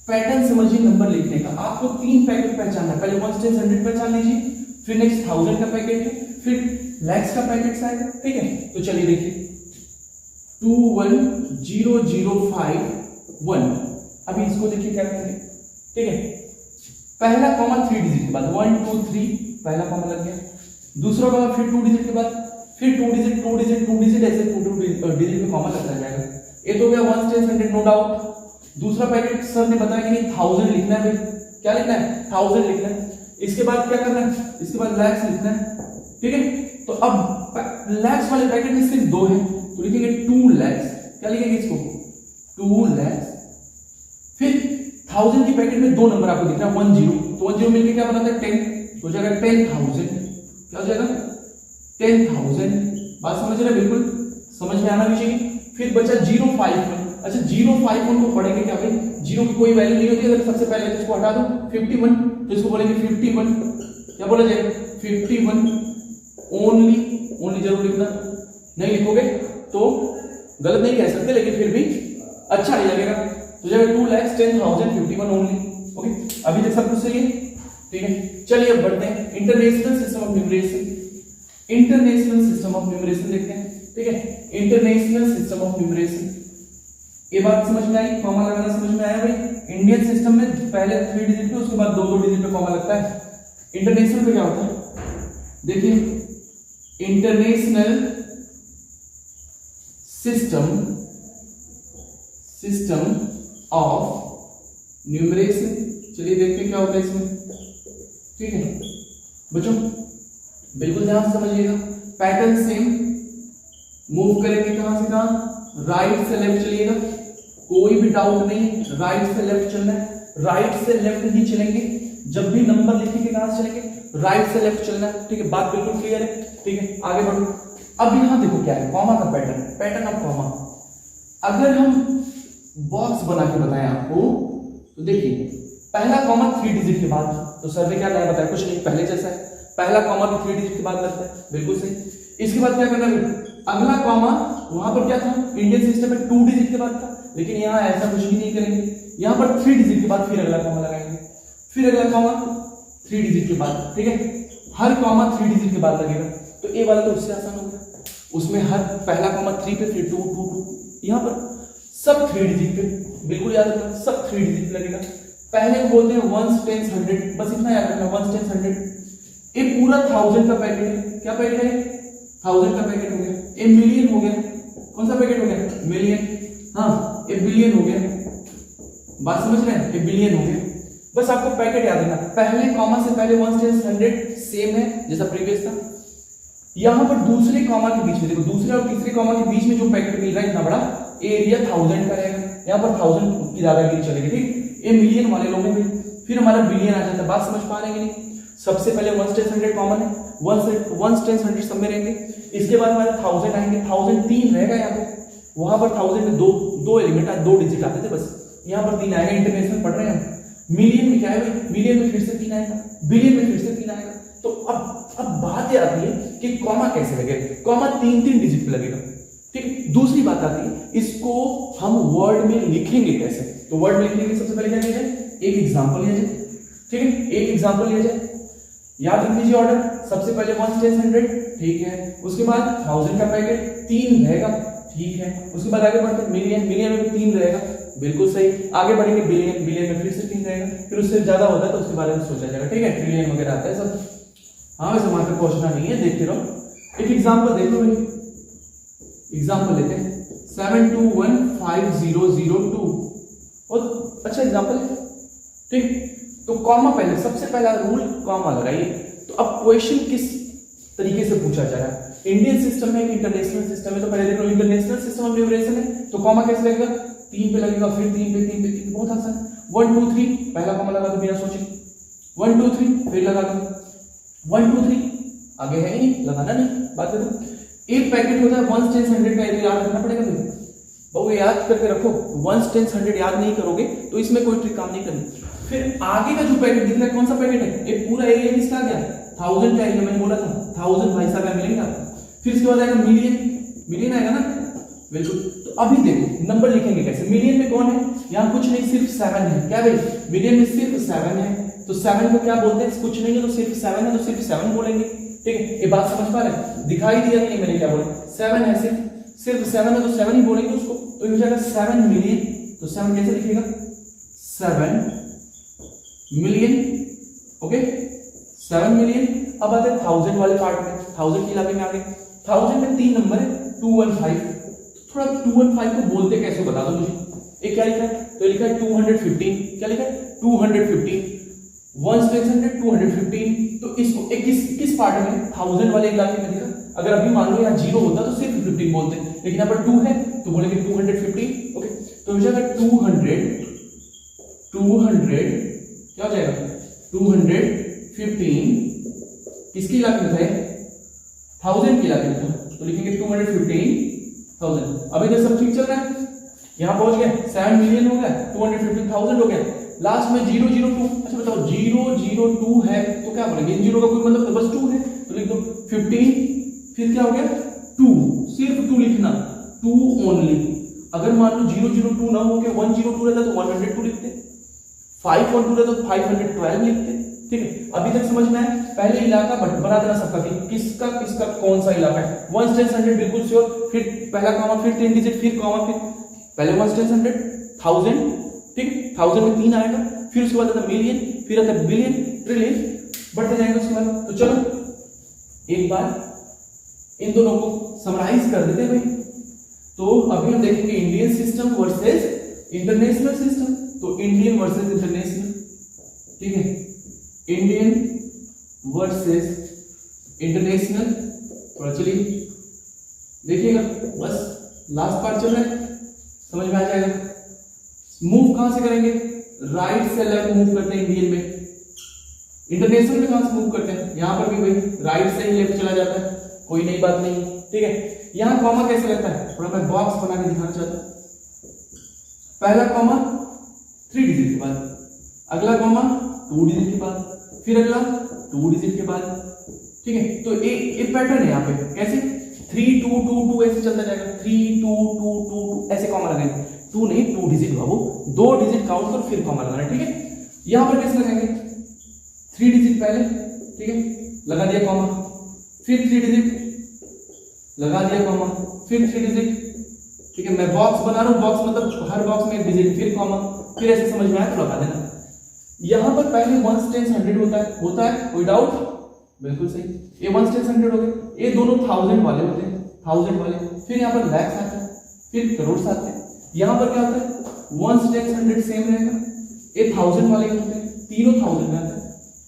पैटर्न समझिए नंबर लिखने का। आपको 3 पैकेट पहचानना, पहले 1 10 100 पहचान लीजिए, फिर नेक्स्ट 1000 का पैकेट है, फिर लैक्स का पैकेट आएगा, ठीक है। तो चलिए देखिए 210051। अभी इसको देखिए क्या करेंगे, ठीक है। पहला कॉमा 3 डिजिट के बाद 1 2 3 पहला कॉमा लग गया, दूसरा कॉमा फिर 2 डिजिट के बाद फिर 2 डिजिट 2 डिजिट 2 डिजिट ऐसे 2 डिजिट में कॉमा लगता जाएगा। ये तो हो गया 1 10 100 नो डाउट। दूसरा पैकेट सर ने बताया कि नहीं 1000 लिखना है भाई, क्या लिखना है 1000 लिखना है। इसके बाद क्या करना है, इसके बाद लैक्स लिखना है, ठीक है। तो अब लैक्स वाले पैकेट में सिर्फ 2 है, तो लिखेंगे 2 लैक्स, क्या लिखेंगे इसको 2 लैक्स। फिर 1000 की पैकेट में 2 नंबर आपको दिख रहा है 10, तो 10 मिलके क्या बनाता है 10, तो हो जाएगा 10,000, क्या हो जाएगा 10,000। बात समझ रहे हैं? बिल्कुल समझ में आना भी चाहिए। फिर बचा 051। अच्छा 051 को पढ़ेंगे क्या भाई, 0 की कोई वैल्यू नहीं होती, अगर सबसे पहले इसको हटा दो 51, तो इसको बोलेंगे 51, क्या बोला जाएगा 51 ओनली। ओनली जरूर लिखना, नहीं लिखोगे तो गलत नहीं कह सकते, लेकिन फिर भी अच्छा नहीं लगेगा। तो जब 2,10,051 ओनली, ओके। अभी तक सब कुछ सही है, ठीक है। चलिए अब बढ़ते हैं international system of numeration. International system of numeration देखते हैं, ठीक है। इंटरनेशनल सिस्टम ऑफ न्यूमरेशन, ये बात समझ में आई? कॉमा लगाना समझ में आया भाई? इंडियन सिस्टम में पहले 3 डिजिट पे, उसके बाद 2 डिजिट पे कॉमा लगता है। इंटरनेशनल पे क्या होता है देखिए, इंटरनेशनल सिस्टम ऑफ न्यूमरेशन। चलिए देखते हैं क्या होता है इसमें, ठीक है बच्चों बिल्कुल ध्यान से समझिएगा। पैटर्न सेम, मूव करेंगे कहां से कहां, राइट से लेफ्ट चलिएगा, कोई भी डाउट नहीं, राइट से लेफ्ट चलना है। राइट से लेफ्ट ही चलेंगे, जब भी नंबर लिखेंगे कहां से चलेंगे, राइट से लेफ्ट चलना है, ठीक है। बात बिल्कुल क्लियर है, ठीक है आगे बढ़ो। अब यहां देखो क्या है, कॉमा का पैटर्न, पैटर्न ऑफ कॉमा। अगर हम बॉक्स बना के बताएं आपको, तो देखिए पहला कॉमा 3 डिजिट के बाद, तो सर ने क्या नया बताया, कुछ नहीं पहले जैसा है, पहला कॉमा भी 3 डिजिट के बाद लगता है, बिल्कुल सही। इसके बाद क्या करना है, अगला कॉमा वहां पर क्या था, इंडियन सिस्टम में 2 डिजिट के बाद था, लेकिन यहाँ ऐसा कुछ भी नहीं करेंगे, यहाँ पर 3 डिजिट के बाद फिर अगला कॉमा लगाएंगे, फिर अगला कॉमा 3 डिजिट के बाद, ठीक है। हर कॉमा 3 डिजिट के बाद लगेगा, तो ए वाला तो उससे आसान हो गया, उसमें हर पहला कॉमा 3 पे, फिर 2 2 2, यहाँ पर सब 3 डिजिट पे, बिल्कुल याद रखना सब 3 डिजिट लगेगा। पहले को बोलते हैं 1 10 100, बस इतना याद रखना 1 10 100। ए पूरा 1000 का पैकेट है, क्या पैकेट है, 1000 का पैकेट हो गया। ए मिलियन हो गया, कौन सा पैकेट हो गया, मिलियन। हाँ, ए बिलियन हो गया, बात समझ रहे हैं, ए बिलियन हो गया। बस आपको पैकेट याद रखना, पहले कॉमा से पहले 1 से 100 सेम है जैसा प्रीवियस था। यहां पर दूसरे कॉमा के बीच में देखो, दूसरे और तीसरे कॉमा के बीच में जो पैकेट मिल रहा है इतना बड़ा, एरिया 1000 का रहेगा, यहां पर 1000 की दादागिरी चलेगी, ठीक। ए मिलियन वाले लोग में फिर हमारा बिलियन आ जाता है, बात समझ पा रहे हैं कि नहीं। सबसे पहले 1 से 100 कॉमन है, 1 से 100 सब में रहेंगे। इसके बाद हमारे 1000 आएंगे, 1000 3 रहेगा यहाँ पे, वहां पर 1000 में दो एलिमेंट दो डिजिट आते थे बस, यहाँ पर 3 आएगा। इंटरनेशनल पढ़ रहे हैं हम। मिलियन में क्या है भाई, मिलियन में फिर से 3 आएगा, बिलियन में फिर से 3 आएगा। तो अब बात ये आती है कि कॉमा कैसे लगेगा, कॉमा 3 डिजिट पे लगेगा, ठीक। दूसरी बात आती है, इसको हम वर्ड में लिखेंगे कैसे। तो वर्ड में लिखने के सबसे पहले क्या किया जाए, एक एग्जांपल लिया जाए, ठीक है। एक एग्जांपल लिया जाए, याद रख लीजिए ऑर्डर, सबसे पहले 1 से 100, ठीक है। उसके बाद 1000 का पैकेट 3 रहेगा, ठीक है। उसके बाद आगे बढ़ते मिलियन, मिलियन में 3 रहेगा, बिल्कुल सही। आगे बढ़ेंगे बिलियन, बिलियन में फिर से 3 रहेगा, फिर उससे ज्यादा होता है तो उसके बारे में सोचा जाएगा, ठीक है। ट्रिलियन वगैरह आता है सब। हाँ, वैसे वहां पे पहुंचना नहीं है, देखते रहो। एक एग्जांपल देख लो भाई, एग्जांपल लेते हैं 7215002, और अच्छा एग्जांपल है, ठीक। तो कॉमा पहले, सबसे पहला रूल कॉमा लगाइए। तो अब क्वेश्चन किस तरीके से पूछा जा रहा है, इंडियन सिस्टम है कि इंटरनेशनल सिस्टम है। तो पहले देखो, इंटरनेशनल सिस्टम ऑफ न्यूमरेशन है, तो कॉमा कैसे लगेगा, 3 पे लगेगा, फिर 3 पे 3 पे 3 पे, बहुत आसान। 1 2 3 पहला कॉमा लगा दो बिना सोचे, 1 2 3 फिर लगा दो, 1 2 3 आगे है ही नहीं, लगाना नहीं, बात करो। एक पैकेट होता है 1 से 100 का, याद रखना पड़ेगा भाई, वो याद करके रखो। 1 से 100 याद नहीं करोगे तो इसमें कोई ट्रिक काम नहीं करनी। फिर आगे का जो पैकेट दिख रहा है, कौन सा पैकेट है, एक पूरा एरिया किसका आ गया, 1000 का एरिया, मैंने बोला था 1000 भाई साहब मिलेगा। फिर इसके बाद आएगा मिलियन, मिलियन आएगा ना, बिल्कुल। तो अभी देखो नंबर लिखेंगे कैसे, मिलियन में कौन है, यहाँ कुछ नहीं, सिर्फ 7 है, क्या भाई, मिलियन में सिर्फ 7 है, तो 7 को क्या बोलते हैं, कुछ नहीं है तो सिर्फ 7 है, तो सिर्फ 7 बोलेंगे, ठीक है। ये बात समझ पा रहे हैं, दिखाई दिया नहीं मैंने क्या बोला, 7 है, सिर्फ 7 है तो 7 ही बोलेंगे उसको। तो हो जाएगा 7 मिलियन, तो 7 कैसे लिखेगा, 7 मिलियन, ओके, 7 मिलियन। अब आते हैं 1000 वाले पार्ट में, 1000 के इलाके में आ गए। 1000 में 3 नंबर है, 215, थोड़ा 215 को बोलते कैसे बता दो मुझे। एक क्या लिखा है, तो लिखा है 215, क्या लिखा है 215, 1 से 100 215। तो इसको एक किस पार्ट में, 1000 वाले इलाके में दिखा। अगर अभी मान लो यहाँ 0 होता तो सिर्फ 15 बोलते, लेकिन यहाँ पर 2 है तो बोलेंगे 215, ओके। तो हो जाएगा 200 क्या हो जाएगा, 215 किसके इलाके में था, 1000 के इलाके में था, तो लिखेंगे 215,000। अभी तो सब ठीक चल रहा है, यहाँ पहुंच गए, 7 मिलियन हो गया, 215,000 हो गया, लास्ट में 002। अच्छा बताओ 002 है तो क्या बोलेंगे, इन जीरो का कोई मतलब बस 2 है तो लिख दो 15, फिर क्या हो गया 2, सिर्फ 2 लिखना, 2 ओनली। अगर मान लो 002 ना हो के 102 रहता तो 102 लिखते, 512 रहता तो 512 लिखते, ठीक है। अभी तक समझ में आया। पहले इलाका बना देना सबका, किसका किसका कौन सा इलाका है, 1 से 100 बिल्कुल श्योर, फिर पहला कॉमा, फिर 3 डिजिट, फिर कॉमा, फिर पहले 1 से 100 1000, ठीक, 1000 में 3 आएगा, फिर उसके बाद आता मिलियन, फिर आता बिलियन, ट्रिलियन, बढ़ते जाएगा उसके बाद। तो चलो एक बार इन दोनों को समराइज कर देते भाई। तो अभी हम देखेंगे Indian system versus international system. तो इंडियन वर्सेस इंटरनेशनल, ठीक है, इंडियन वर्सेस इंटरनेशनल। थोड़ा चलिए देखिएगा, बस लास्ट पार्ट चल रहा है, समझ में आ जाएगा। मूव कहां से करेंगे, राइट से लेफ्ट मूव करते हैं इंडियन में। इंटरनेशनल में कहां से मूव करते हैं, यहां पर भी भाई राइट से ही लेफ्ट चला जाता है, कोई नई बात नहीं, ठीक है। यहां कॉमा कैसे लगता है, थोड़ा मैं बॉक्स बना के दिखाना चाहता हूं। पहला कॉमा 3 डिजिट के बाद, अगला कॉमा 2 डिजिट के बाद, फिर अगला 2 डिजिट के बाद, ठीक है। तो एक पैटर्न है यहाँ पे, कैसे 3 2 2 2 ऐसे चलता जाएगा, 3 2 2 2 ऐसे कॉमा लगाएंगे, 2 नहीं 2 डिजिट बाबू, 2 डिजिट काउंट कर फिर कॉमा लगाना, ठीक है। यहां पर कैसे लगाएंगे, 3 डिजिट पहले, ठीक है, लगा दिया कॉमा, फिर 3 डिजिट लगा दिया कॉमा, फिर 3 डिजिट, ठीक है। मैं बॉक्स बना रहा हूं, बॉक्स मतलब हर बॉक्स में 1 डिजिट, फिर कॉमा, फिर ऐसे समझ में आया तो लगा देना। यहां पर पहले 1 से 100 होता है कोई डाउट, बिल्कुल सही। ये 1 टेंस 100 हो गए, ये दोनों 1000 वाले होते हैं, 1000 वाले। फिर यहाँ पर लैक्स आता है, फिर करोड़ आते हैं। यहाँ पर क्या होता है 1 टेंस 100 सेम रहेगा, ये 1000 वाले होते हैं, तीनों 1000 में आता है।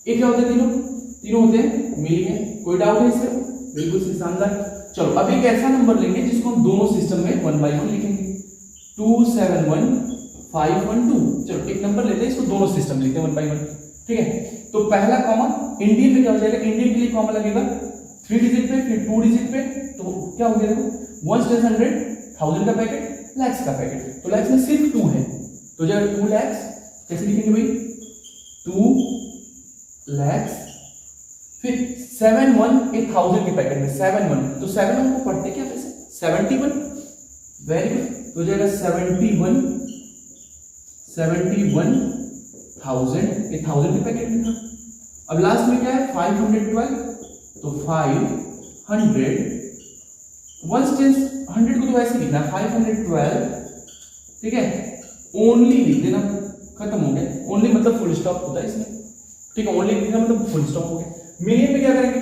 ये क्या होते हैं तीनों होते हैं मिलियन। कोई डाउट है इसमें? बिल्कुल सही, शानदार। चलो अब एक ऐसा नंबर लेंगे जिसको हम दोनों सिस्टम में 1 by 1 लिखेंगे, 271512। चलो एक नंबर लेते हैं, इसको दोनों सिस्टम लिखते हैं 1 by 1, ठीक है। तो पहला कॉमा इंडियन में क्या हो जाएगा, इंडियन के लिए कॉमा लगेगा 3 डिजिट पे, फिर 2 डिजिट पे, तो क्या हो गया देखो 1 टेंस 100, 1000 का पैकेट, लैक्स का पैकेट। तो लैक्स में सिर्फ 2 है, तो जब 2 लैक्स कैसे लिखेंगे भाई, 2 लैक्स। फिर 71 एक 1000 के पैकेट में 71, तो 71 को पढ़ते क्या वैसे 71, वेरी गुड। तो हो जाएगा 71 1000, ये 1000 के पैकेट में था। अब लास्ट में क्या है 512, तो 500 1 टेंस 100 को तो वैसे लिखना 512, ठीक है। ओनली लिख देना, खत्म हो गया। ओनली मतलब फुल स्टॉप होता है इसमें, ठीक है। ओनली लिखना मतलब फुल स्टॉप हो गया। मिलियन में क्या करेंगे,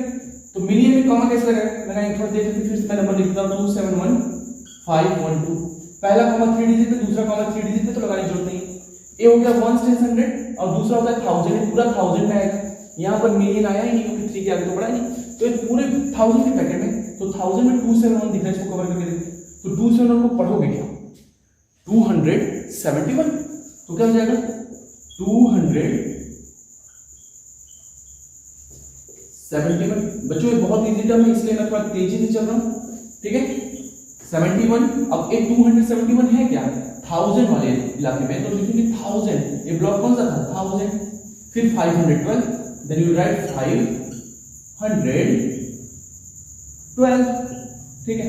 तो मिलियन में कॉमा कैसे लगाएंगे थोड़ा देख लेते, फिर से मैं नंबर लिखता हूं 271512। पहला कॉमा 3 डिजिट पे, दूसरा कॉमा 3 डिजिट पे, तो लगाने की जरूरत नहीं। ये हो गया 1 टेंस 100 और दूसरा होता है 1000, पूरा 1000 में आएगा। यहाँ पर मिलियन आया ही नहीं क्योंकि 3 के आगे तो बढ़ा नहीं, तो ये पूरे 1000 के पैकेट में, तो 1000 में 271 दिख रहा है, इसको कवर करके देखते। तो 271 को पढ़ोगे क्या 271, तो क्या हो जाएगा 271। बच्चों ये बहुत इजी टर्म है, इसलिए मैं थोड़ा तेजी से चल रहा हूं, ठीक है। 71, अब एक 271 है क्या 1000 वाले इलाके में, तो लिखेंगे 1000। ये ब्लॉक कौन सा था 1000। फिर 512, देन यू राइट 512, ठीक है।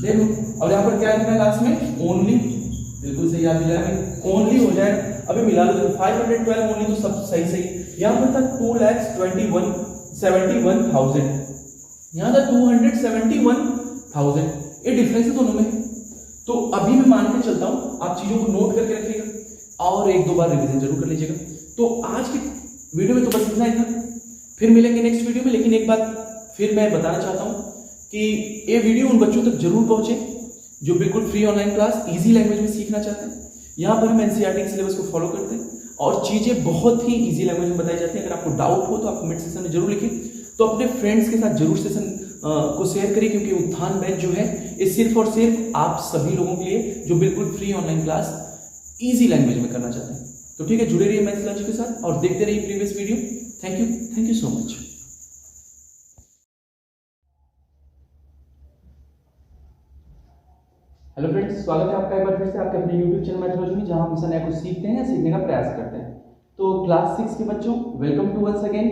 देखो अब यहाँ पर क्या लिखना है लास्ट में ओनली, बिल्कुल सही याद दिलाया, ओनली हो जाएगा। अभी मिला लो 512 ओनली, तो सब सही। यहाँ पर था 2,71,000, यहाँ था 271,000, ये डिफरेंस है दोनों में। तो अभी मैं मान के चलता हूं, आप चीजों को नोट करके रखिएगा और 1-2 बार रिवीजन जरूर कर लीजिएगा। तो आज की वीडियो में तो बस इतना ही था, फिर मिलेंगे नेक्स्ट वीडियो में। लेकिन एक बात फिर मैं बताना चाहता हूं कि ये वीडियो उन बच्चों तक जरूर पहुंचे जो बिल्कुल free online class easy language में सीखना चाहते हैं। यहाँ पर हम एनसीईआरटी के सिलेबस को फॉलो करते हैं और चीजें बहुत ही इजी लैंग्वेज में बताई जाती है। अगर आपको डाउट हो तो आप कमेंट सेक्शन में जरूर लिखिए, तो अपने फ्रेंड्स के साथ जरूर सेशन को शेयर करिए, क्योंकि उत्थान बैच जो है ये सिर्फ और सिर्फ आप सभी लोगों के लिए जो बिल्कुल free online class easy language में करना चाहते हैं। तो ठीक है, जुड़े रहिए मैथ्स लंच के साथ और देखते रहिए previous video. Thank you so much. Hello friends, स्वागत है आपका एक बार फिर से आपके अपने यूट्यूब चैनल मैथलॉजी में, जहां हम हमेशा नया कुछ सीखते हैं या सीखने का प्रयास करते हैं। तो क्लास 6 के बच्चों वेलकम टू वंस अगेन।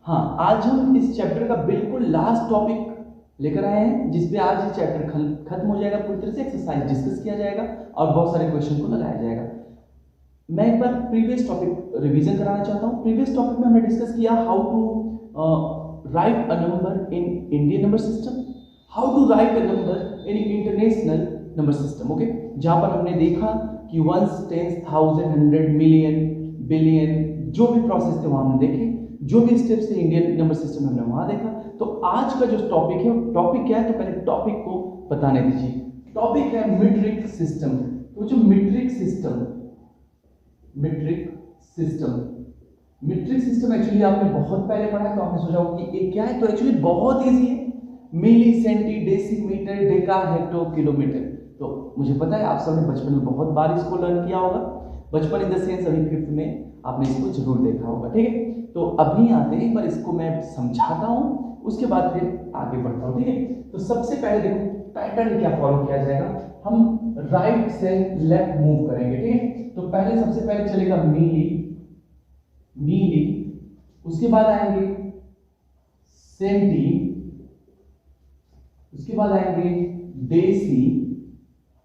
हाँ, आज हम इस चैप्टर का बिल्कुल लास्ट टॉपिक लेकर आए हैं, जिसपे आज ये चैप्टर खत्म हो जाएगा, पूरी तरह से एक्सरसाइज डिस्कस किया जाएगा और बहुत सारे क्वेश्चन को लगाया जाएगा। मैं एक बार प्रीवियस टॉपिक रिवीजन कराना चाहता हूँ। प्रीवियस टॉपिक में हमने डिस्कस किया how to write a number in Indian number system, how to write a number in international number system, okay. जहां पर हमने देखा कि 1, 10, 1000, 100, मिलियन, बिलियन, जो भी प्रोसेस थे वहां हमने देखे, जो भी स्टेप्स थे इंडियन नंबर सिस्टम में हमने वहां देखा। तो आज का जो टॉपिक है, टॉपिक क्या है, तो पहले टॉपिक को बताने दीजिए। टॉपिक है मीट्रिक सिस्टम। तो जो मीट्रिक सिस्टम एक्चुअली आपने बहुत पहले पढ़ा है, तो आपने सोचा होगा कि ये क्या है। तो एक्चुअली बहुत इजी है, milli, centi, decimetre, deca, hecto, kilometre. तो मुझे पता है आप सबने बचपन में बहुत बार इसको लर्न किया होगा, बचपन इन द सेंस अभी 5th में आपने इसको जरूर देखा होगा, ठीक है। तो अभी आते हैं, एक बार इसको मैं समझाता हूँ, उसके बाद फिर आगे बढ़ता हूँ, ठीक है। तो सबसे पहले देखो पैटर्न क्या फॉलो किया जाएगा, हम राइट से लेफ्ट मूव करेंगे, ठीक है। तो पहले सबसे पहले चलेगा मिली, उसके बाद आएंगे सेंटी, उसके बाद आएंगे देसी,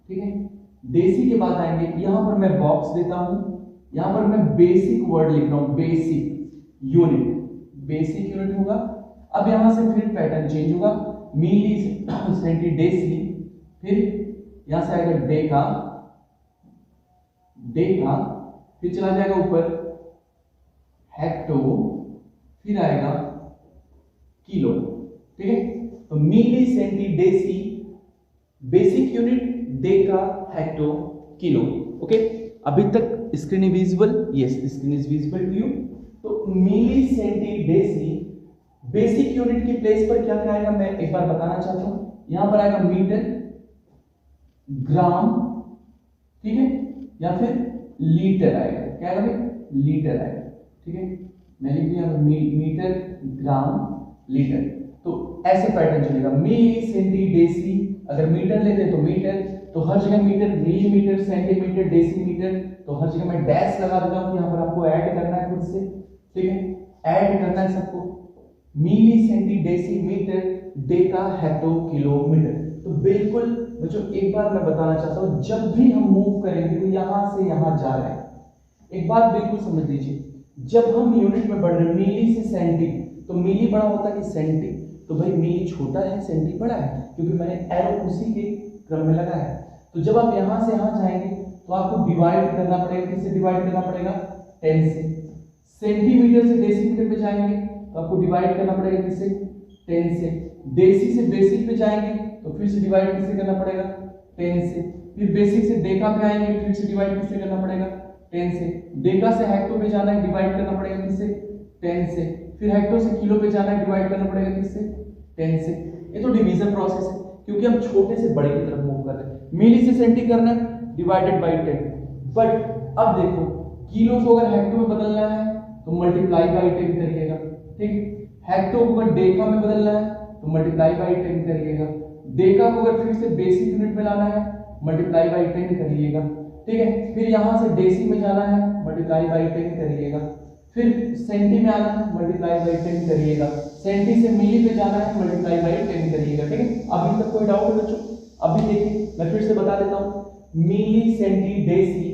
ठीक है। देसी के बाद आएंगे, यहां पर मैं बॉक्स देता हूं, यहां पर मैं बेसिक वर्ड लिख रहा हूं, बेसिक यूनिट होगा। अब यहां से फिर पैटर्न चेंज होगा, मिली, सेंटी, देसी, फिर यहां से आएगा डेका, फिर चला जाएगा ऊपर हेक्टो, फिर आएगा किलो, ठीक है। तो milli centi deci basic unit, deca hecto kilo. Okay, अभी तक screen visible? Yes, screen is visible to you. तो milli centi deci basic unit की प्लेस पर क्या क्या आएगा मैं एक बार बताना चाहता हूं। यहां पर आएगा मीटर, ग्राम, ठीक है, या फिर लीटर आएगा। क्या आएगा भाई? लीटर आएगा, ठीक है। मैं लिख दिया मीटर, ग्राम, लीटर। तो ऐसे पैटर्न चलेगा। मिली सेंटी डेसी, अगर मीटर लेते तो मीटर, तो हर जगह मीटर, मिलीमीटर, सेंटीमीटर, डेसीमीटर, तो हर जगह मैं डैश लगा देता हूं। यहां पर आपको ऐड करना है खुद से, ठीक है, ऐड करना है सबको। Milli centi deci metre, deca hecto kilometre. तो बिल्कुल बच्चों एक बार मैं बताना चाहता हूं, जब भी हम मूव करेंगे तो यहां से यहां जा रहे हैं। एक बात बिल्कुल समझ लीजिए, जब हम यूनिट में बढ़ रहे हैं मिली से सेंटी, तो मिली बड़ा होता है कि सेंटी? तो भाई मिली छोटा है, सेंटी बड़ा है, क्योंकि मैंने एरो उसी के क्रम में लगा है। तो जब आप यहां से यहां जाएंगे तो आपको डिवाइड करना पड़ेगा। किससे डिवाइड करना पड़ेगा? 10 से। सेंटीमीटर से डेसीमीटर पे जाएंगे तो आपको डिवाइड करना पड़ेगा किससे? 10 से। डेसी से बेसिक पे जाएंगे तो फिर से डिवाइड किससे करना पड़ेगा? 10 से। फिर बेसिक से डेका पे आएंगे, फिर से डिवाइड किससे करना पड़ेगा? 10 से। डेका से हेक्टो पे जाना है, डिवाइड करना पड़ेगा किससे? 10 से। फिर हेक्टो से किलो पे जाना है, डिवाइड करना पड़ेगा किससे? 10 से। ये तो डिवीजन प्रोसेस है, क्योंकि हम छोटे से बड़े की तरफ मूव कर रहे हैं। मिली से सेंटी करना है, डिवाइडेड बाय 10। बट अब देखो, किलो को अगर हेक्टो में बदलना है तो मल्टीप्लाई बाय 10 करिएगा, ठीक। हेक्टो को अगर डेका में बदलना है तो मल्टीप्लाई बाय 10 करिएगा। डेका को अगर फिर से बेसिक यूनिट में लाना है, मल्टीप्लाई बाय 10 करिएगा, ठीक है। फिर यहां से डेसी में जाना है, मल्टीप्लाई बाय 10 करिएगा। फिर सेंटी में आना है, मल्टीप्लाई बाय 10 करिएगा। सेंटी से मिली पे जाना है, मल्टीप्लाई बाय 10 करिएगा, ठीक है। अभी तक कोई डाउट है बच्चों? अभी देखिए मैं फिर से बता देता हूं। Milli centi deci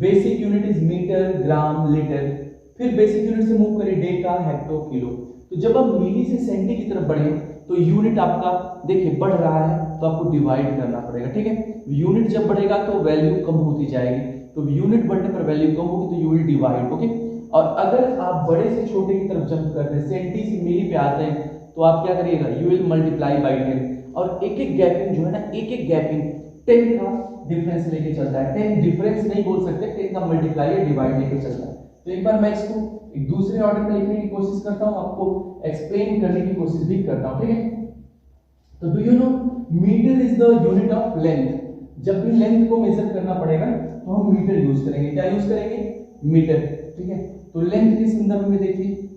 basic unit is metre, gram, litre. फिर बेसिक यूनिट से मूव करें डेका, हेक्टो, किलो। तो जब आप मिली से सेंटी की तरफ बढ़े तो यूनिट आपका देखिए बढ़ रहा है, तो आपको डिवाइड करना पड़ेगा, ठीक है। यूनिट जब बढ़ेगा तो वैल्यू कम होती जाएगी, तो यूनिट बढ़ने पर वैल्यू कम होगी, तो यू विल डिवाइड, ओके। और अगर आप बड़े से छोटे की तरफ जंप कर रहे हैं, सेंटी से मिली पे आते हैं, तो आप क्या करिएगा? You will multiply by 10। और एक एक गैपिंग जो है ना, एक एक गैपिंग 10 का डिफरेंस लेके चलता है। 10 डिफरेंस नहीं बोल सकते, 10 का मल्टीप्लाई या डिवाइड लेके चलता है। तो एक बार मैं इसको एक दूसरे ऑर्डर में लिखने की कोशिश करता हूं, आपको एक्सप्लेन करने की कोशिश भी करता हूं, ठीक है। तो do you know metre is the unit of length. जब भी लेंथ को मेजर करना पड़ेगा तो हम मीटर यूज करेंगे। क्या यूज करेंगे? मीटर, ठीक है। तो लेंथ के संदर्भ में देखिए,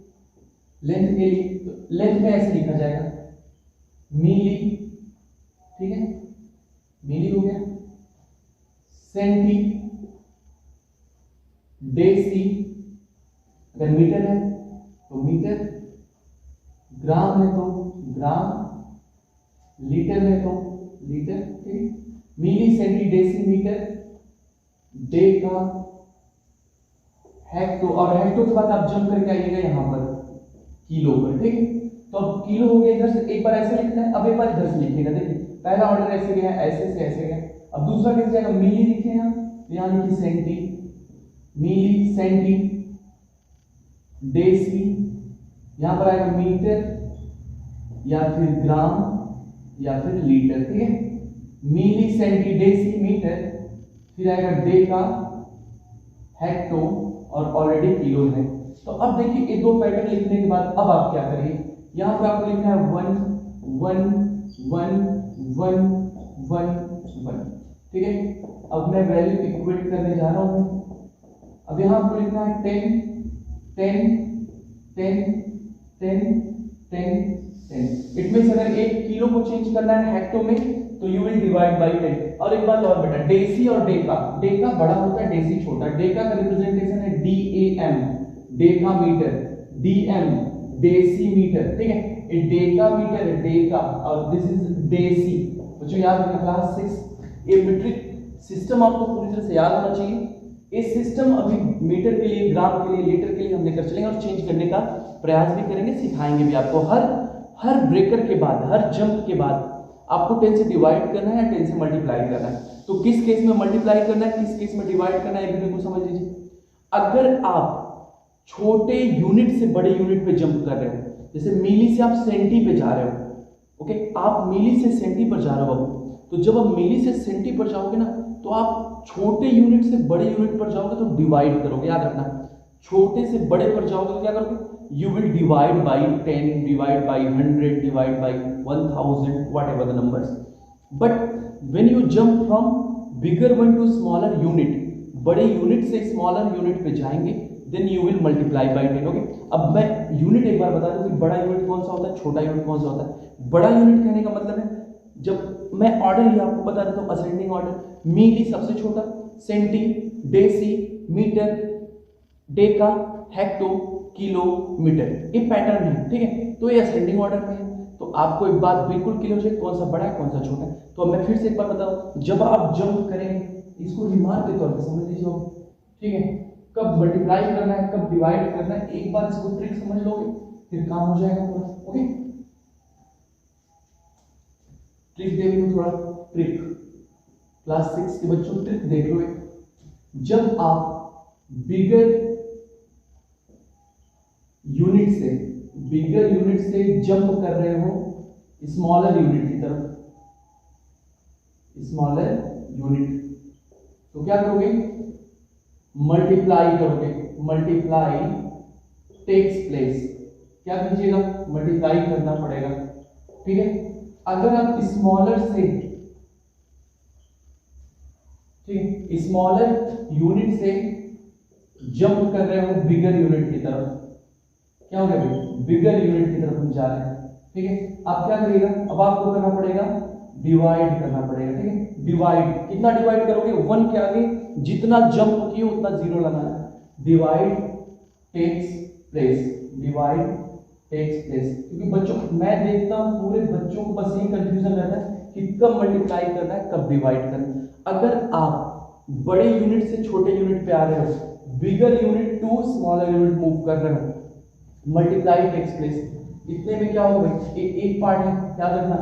लेंथ के लिए तो लेंथ में ऐसे लिखा जाएगा मिली, ठीक है, मिली हो गया। सेंटी, डेसी, अगर मीटर है तो मीटर, ग्राम है तो ग्राम, लीटर है तो लीटर, ठीक। Milli centi deci metre, deca, hecto, और हेक्टो के बाद आप जंप करके आइएगा यहां पर किलो पर, ठीक है। तो अब किलो हो गया, इधर से एक बार ऐसे लिखना है, अब एक बार इधर से लिखिएगा। देखिए पहला ऑर्डर ऐसे गया, ऐसे से ऐसे गया। अब दूसरा कैसे जाएगा? मिली लिखे यहां लिखिए सेंटी, मिली सेंटी, डेसी, यहां पर आएगा मीटर या फिर ग्राम या फिर लीटर, ठीक है। मिली सेंटी डेसी मीटर, फिर आएगा डेका, हेक्टो, और ऑलरेडी किलो है। तो अब देखिए ये दो पैटर्न लिखने के बाद अब आप क्या करिए? यहां पर आपको लिखना है 1 1 1 1 1 1, ठीक है। अब मैं वैल्यू इक्वेट करने जा रहा हूं। अब यहां आपको लिखना है 10 10 10 10 10 10। इट मींस अगर 1 किलो को चेंज करना है हेक्टो में तो यू विल डिवाइड बाय 10। और एक बात और बेटा, डेसी और डेका, डेका बड़ा होता है, डेसी छोटा। डेका का रिप्रेजेंटेशन है DAM, decametre, DM, decimetre, ठीक है। ये डेका मीटर है, डेका, और दिस इज डेसी। बच्चों याद रखना क्लास 6 ये मीट्रिक सिस्टम आपको पूरी तरह से याद होना चाहिए। इस सिस्टम अभी मीटर के लिए, ग्राम के लिए, लीटर के लिए हम लेकर चलेंगे और चेंज करने का प्रयास भी करेंगे, सिखाएंगे भी आपको। हर ब्रेकर के बाद, हर जंप के बाद आपको 10 से डिवाइड करना है या 10 से मल्टीप्लाई करना है। तो किस केस में मल्टीप्लाई करना है, किस केस में डिवाइड करना है, बिल्कुल समझ लीजिए। अगर आप छोटे यूनिट से बड़े यूनिट पे जंप कर रहे हो, जैसे मिली से आप सेंटी पे जा रहे हो, ओके, आप मिली से सेंटी पर जा रहे हो बाबू, तो जब आप मिली से सेंटी पर जाओगे ना तो आप छोटे यूनिट से बड़े यूनिट पर जाओगे तो डिवाइड करोगे, याद रखना, छोटे से बड़े पर जाओगे तो क्या करोगे, you will divide by 10, divide by 100, divide by 1000, whatever the numbers. But when you jump from bigger one to smaller unit, बड़े यूनिट से स्मॉलर यूनिट पे जाएंगे, then you will multiply by 10. Okay, अब मैं यूनिट एक बार बता दूं कि बड़ा यूनिट कौन सा होता है, छोटा यूनिट कौन सा होता है। बड़ा यूनिट कहने का मतलब है, जब मैं ऑर्डर ही आपको बता देता हूँ, असेंडिंग ऑर्डर, मिली सबसे छोटा, centi, deci, metre, deca, hecto, kilometre, ये पैटर्न है, ठीक है। तो ये असेंडिंग ऑर्डर में है, तो आपको एक बात बिल्कुल क्लियर हो जाए कौन सा बड़ा है कौन सा छोटा है। तो मैं फिर से एक बार बताऊं, जब आप जंप करेंगे इसको रिमार्क के तौर पर समझ लीजिए, ठीक है, कब मल्टीप्लाई करना है कब डिवाइड करना है, एक बार इसको ट्रिक समझ लोगे फिर काम हो जाएगा पूरा। ओके, ट्रिक दे रही हूं, थोड़ा ट्रिक, क्लास 6 के बच्चों ट्रिक देख लो। जब आप बिगर यूनिट से जंप कर रहे हो स्मॉलर यूनिट की तरफ, स्मॉलर यूनिट, तो क्या करोगे, मल्टीप्लाई करोगे, मल्टीप्लाई टेक्स प्लेस, क्या कीजिएगा, मल्टीप्लाई करना पड़ेगा, ठीक है। अगर आप स्मॉलर से, ठीक, स्मॉलर यूनिट से जंप कर रहे हो बिगर यूनिट की तरफ, क्या हो गया, बिगर यूनिट की तरफ हम जा रहे हैं, ठीक है। आप क्या करिएगा, अब आपको करना पड़ेगा, डिवाइड करना पड़ेगा, ठीक है। डिवाइड, कितना डिवाइड करोगे, 1 के आगे जितना जंप किए उतना 0 लगाना है। Divide takes place, divide takes place, क्योंकि बच्चों मैं देखता हूं पूरे बच्चों को बस यही कंफ्यूजन रहता है कि कब मल्टीप्लाई करना है कब डिवाइड करना है। अगर आप बड़े यूनिट से छोटे यूनिट पे आ रहे हो, bigger unit to smaller unit move कर रहे हो, मल्टीप्लाई टेक्स प्लेस, इतने में क्या होगा, एक पार्ट है, याद रखना,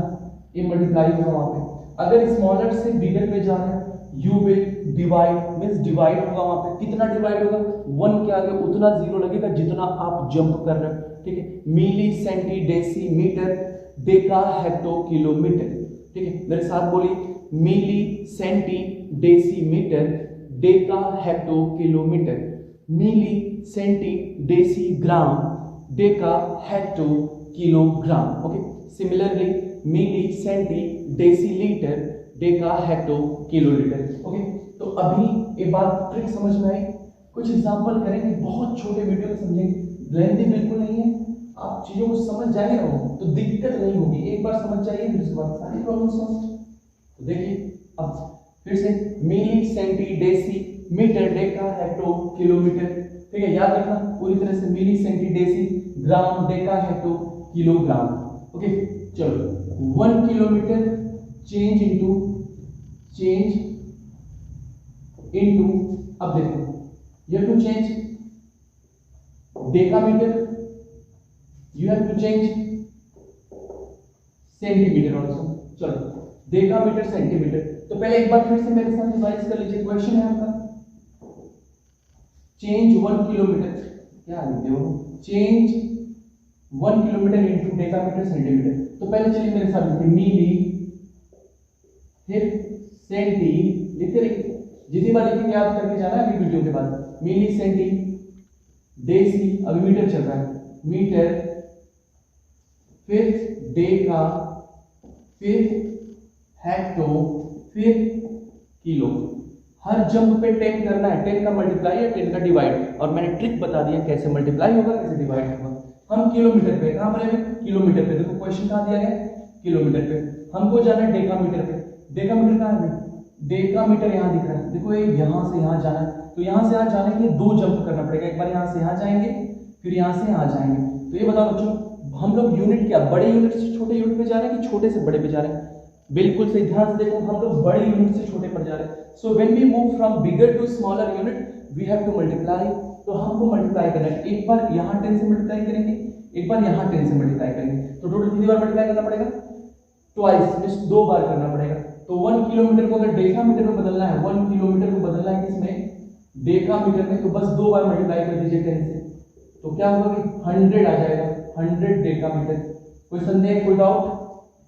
ये मल्टीप्लाई होगा वहां पे। अगर स्मॉलर से बिगर पे जाना है, you will divide, means divide होगा वहां पे, कितना डिवाइड होगा, 1 के आगे उतना 0 लगेगा जितना आप जंप कर रहे हो, ठीक है। Milli, centi, deci, metre, deca, hecto, kilometre, ठीक है, मेरे साथ बोलिए, milli, centi, deci, metre, deca, hecto, kilometre, milli, centi, deci, gram, deca, hecto, kilogram, okay. Similarly milli, centi, decilitre, deca, hecto, kilolitre, okay. तो अभी ये बात ट्रिक समझ में आई, कुछ एग्जांपल करेंगे, बहुत छोटे वीडियो में समझेंगे, लेंथी बिल्कुल नहीं है, आप चीजों को समझ जाएंगे ना तो दिक्कत नहीं होगी, एक बार समझ जाइए फिर उसके बाद सारी प्रॉब्लम सॉल्व। तो देखिए अब फिर से, milli, centi, deci, metre, deca, hecto, kilometre, ठीक है, याद रखना पूरी तरह से, milli, centi, deci, gram, deca, hecto, kilogram, okay. चलो 1 किलोमीटर चेंज इनटू, अब देखो you have to change decameter, you have to change centimeter also। चलो डेकामीटर, सेंटीमीटर, तो पहले एक बार फिर से मेरे साथ रिवाइज कर लीजिए, क्वेश्चन है आपका, चेंज 1 किलोमीटर, क्या लिखते हो, change 1 kilometre into decametre, centimetre. तो पहले चलिए मेरे साथ लिखिए, मिली, फिर सेंटी, लिखते रहिए, जितनी बार लिखेंगे याद करके जाना है अभी वीडियो के बाद। मिली, सेंटी, डेसी, अभी मीटर चल रहा है, मीटर, फिर डेका, फिर हेक्टो, फिर किलो। हर जंप पे 10 करना है, 10 का मल्टीप्लाई है 10 का डिवाइड, और मैंने ट्रिक बता दिया कैसे मल्टीप्लाई होगा कैसे डिवाइड होगा। हम किलोमीटर पे, कहां पर है, किलोमीटर पे, देखो क्वेश्चन कहां दिया गया, किलोमीटर पे। हमको जाना है डेकामीटर पे, डेकामीटर कहां है, डेकामीटर यहां दिख रहा है, देखो ये यहां से यहां जाना है, तो यहां से यहां जाने के लिए 2 जंप करना पड़ेगा, एक बार यहां से यहां जाएंगे फिर यहां से यहां जाएंगे। तो ये बताओ बच्चों, हम लोग यूनिट क्या बड़े यूनिट से छोटे यूनिट पे जा रहे हैं कि छोटे से बड़े पे जा रहे हैं, बिल्कुल सही, ध्यान से देखो, हम लोग बड़े यूनिट से छोटे पर जा रहे हैं। So when we move from bigger to smaller unit we have to multiply, तो हमको मल्टीप्लाई करना है, एक बार यहां 10 से मल्टीप्लाई करेंगे, एक बार यहां 10 से मल्टीप्लाई करेंगे, तो टोटल कितनी बार मल्टीप्लाई करना पड़ेगा, ट्वाइस, मींस 2 बार करना पड़ेगा। तो 1 किलोमीटर को अगर डेकामीटर में बदलना है, 1 किलोमीटर को बदलना है किसमें, डेकामीटर में, तो बस 2 बार मल्टीप्लाई कर दीजिए 10 से, तो क्या होगा कि 100 आ जाएगा, 100 डेकामीटर। कोई संदेह, कोई डाउट?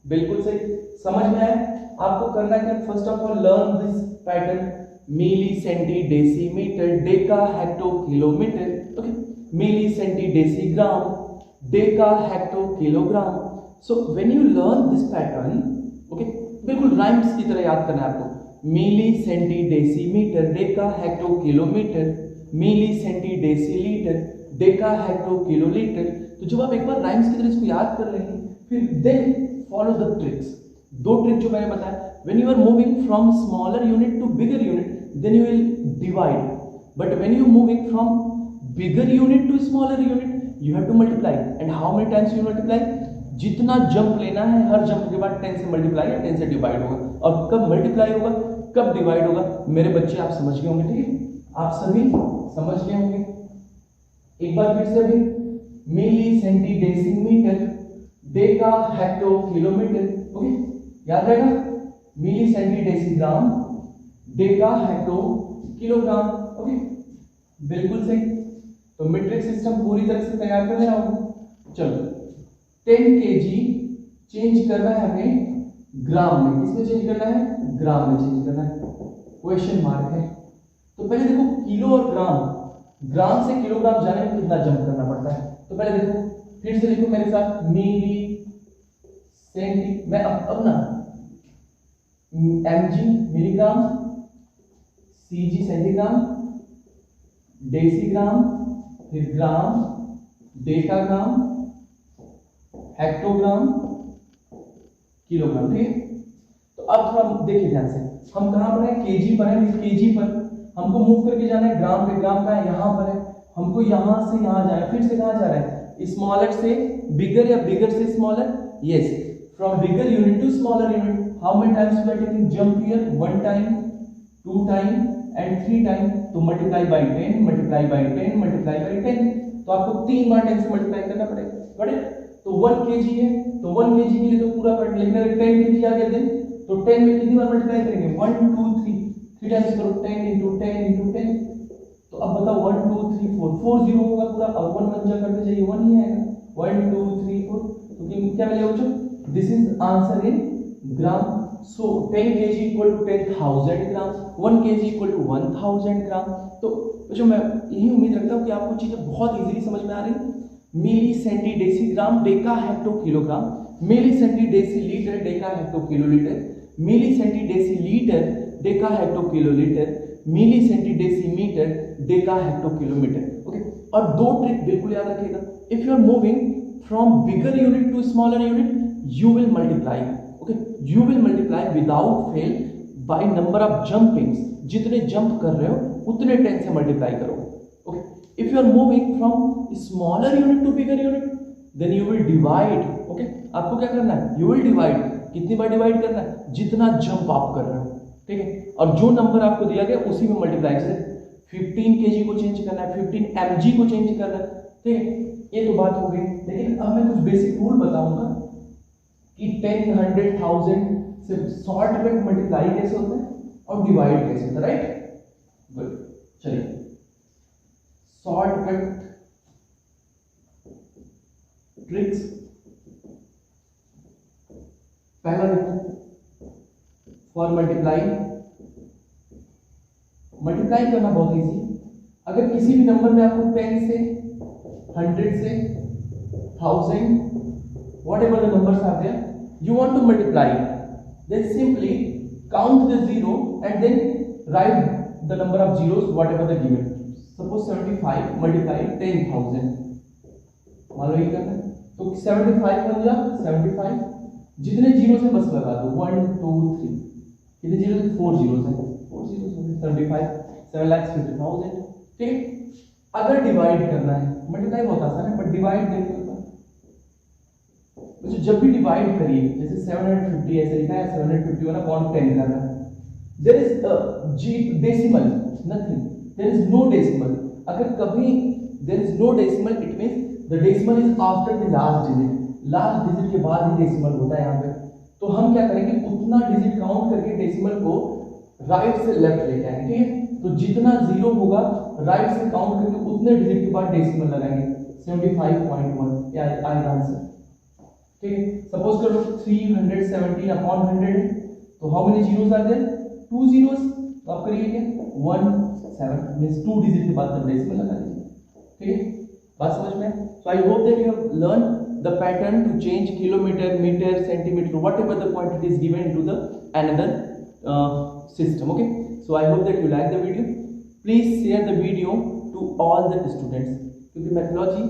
बिल्कुल सही, समझ में आया? आपको करना क्या, first of all learn this pattern, milli centi decimetre deca hecto kilometre, okay, milli centi decigram deca hecto kilogram. So when you learn this pattern, okay, बिल्कुल राइम्स की तरह याद करना है आपको, milli centi decimetre deca hecto kilometre, milli centi decilitre deca hecto kilolitre. तो जब आप एक बार राइम्स की तरह इसको याद कर लेंगे, फिर देन फॉलो द ट्रिक्स। दो ट्रिक जो मैंने बताया, when you are moving from smaller unit to bigger unit then you will divide, but when you moving from bigger unit to smaller unit you have to multiply. And how many times you multiply? जितना jump लेना है हर jump के बाद 10 से multiply या 10 से divide होगा। और कब मल्टीप्लाई होगा, कब डिवाइड होगा, मेरे बच्चे आप समझ गए होंगे, ठीक है, आप सभी समझ गए होंगे। एक बार फिर से अभी, milli centi decimetre deca hecto kilometre, okay, याद रहेगा, milli centi decigram deca hecto kilogram, okay, बिल्कुल सही। तो मीट्रिक सिस्टम पूरी तरह से तैयार कर लेना होगा। चलो 10 kg चेंज करना है हमें ग्राम में, किसमें चेंज करना है, ग्राम में चेंज करना है, क्वेश्चन मार्क है। तो पहले देखो किलो और ग्राम, ग्राम से किलोग्राम जाने में कितना जंप करना पड़ता है। तो पहले देखो, फिर से लिखो मेरे साथ, मिली सेंटी, मैं अब ना mg milligram, cg centigram, decigram, फिर ग्राम, डेकाग्राम, हेक्टोग्राम, किलोग्राम, ठीक है। तो अब थोड़ा देखिए ध्यान से, हम कहां पर है, केजी पर है, केजी पर हमको मूव करके जाना है ग्राम पे, ग्राम का है यहाँ पर है, हमको यहाँ से यहाँ जाना है, फिर से कहाँ जा रहा है, स्मॉलर से बिगर या बिगर से smaller, yes, from bigger unit to smaller unit. How many times we are taking jump here, 1 time, 2 time and 3 time. तो multiply by 10, multiply by 10, multiply by 10, तो आपको 3 बार 10 से मल्टीप्लाई करना पड़ेगा। तो 1 kg है, तो 1 kg के लिए तो पूरा कर, लेकिन अगर 10 kg आ गया दिन, तो 10 में कितनी बार मल्टीप्लाई करेंगे, 1 2 3, 3 टाइम्स करो, 10 into 10 into 10। तो अब बताओ 1 2 3 4, 4 0 होगा पूरा, और 1 1 जा करते जाइए 1 ही आएगा, 1 2 3 4। तो क्या मिलेगा बच्चों, this is answer in gram. So 10 kg equal to 10,000 gram, 1 kg equal to 1000 gram. तो बच्चों मैं यही उम्मीद रखता हूँ कि आपको चीजें बहुत इजीली समझ में आ रही। Milli centi decigram deca hecto kilogram, milli centi decilitre deca hecto kilolitre, milli centi decilitre deca hecto kilolitre, milli centi decimetre deca hecto kilometre, okay. और दो ट्रिक बिल्कुल याद रखिएगा, if you are moving from bigger unit to smaller unit you will multiply, okay, you will multiply without fail by number of jumpings. जितने jump कर रहे हो उतने 10 से मल्टीप्लाई करो, okay. If you are moving from smaller unit to bigger unit then you will divide, okay. आपको क्या करना है, यू विल डिवाइड, कितनी बार डिवाइड करना है, जितना जंप आप कर रहे हो, ठीक है। और जो नंबर आपको दिया गया उसी में मल्टीप्लाई, जैसे 15 kg को चेंज करना है, 15 mg को चेंज करना है, ठीक है। ये तो बात हो गई, लेकिन अब मैं कुछ बेसिक रूल बताऊंगा कि 10 100 1000 से शॉर्टकट मल्टीप्लाई कैसे होता है और डिवाइड कैसे होता है, राइट। गुड, चलिए शॉर्टकट ट्रिक्स। पहला देखो, फॉर मल्टीप्लाई, मल्टीप्लाई करना बहुत इजी। अगर किसी भी नंबर में आपको 10 से 100 से 1000 whatever the numbers are there you want to multiply, then simply count the zero and then write the number of zeros whatever the given. Suppose 75 multiply 10,000, मान लो ये करना है तो 75 बन जा 75, जितने जीरो से बस लगा दो 1 2 3, कितने जीरो से 4 जीरो से 4 जीरो से 75 7,50,000, ठीक। अगर डिवाइड करना है, मल्टीप्लाई बहुत आसान है, बट डिवाइड नहीं करना। तो जब भी डिवाइड करिए, जैसे 750 ऐसे लिखा है, 751/10 करना है, देयर इज जी decimal nothing, there is no decimal. अगर कभी there is no decimal it means the decimal is after the last digit, last digit के बाद ही डेसिमल होता है यहाँ पे। तो हम क्या करेंगे, उतना डिजिट काउंट करके डेसिमल को राइट से लेफ्ट लेके आएंगे, ठीक है। तो जितना जीरो होगा राइट से काउंट करके उतने डिजिट के बाद डेसिमल लगाएंगे। 75.1 आएगा आंसर। ठीक है, सपोज करो 317 अपॉन 100 है, तो how many zeros are there? 2 zeros. तो आप करिए क्या 17 मींस 2 डिजिट के बाद तब डेसिमल लगा दीजिए। ठीक है, बात समझ में? So I hope that you have learn the pattern to change kilometre, metre, centimetre, whatever the quantity is given into the another system. Okay, so I hope that you like the video. Please share the video to all the students, क्योंकि mythology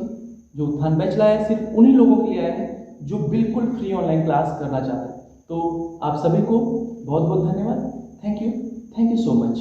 जो उत्थान batch लाया है सिर्फ उन्हीं लोगों के लिए आया है जो बिल्कुल फ्री ऑनलाइन क्लास करना चाहते हैं। तो आप सभी को बहुत बहुत धन्यवाद। Thank you so much.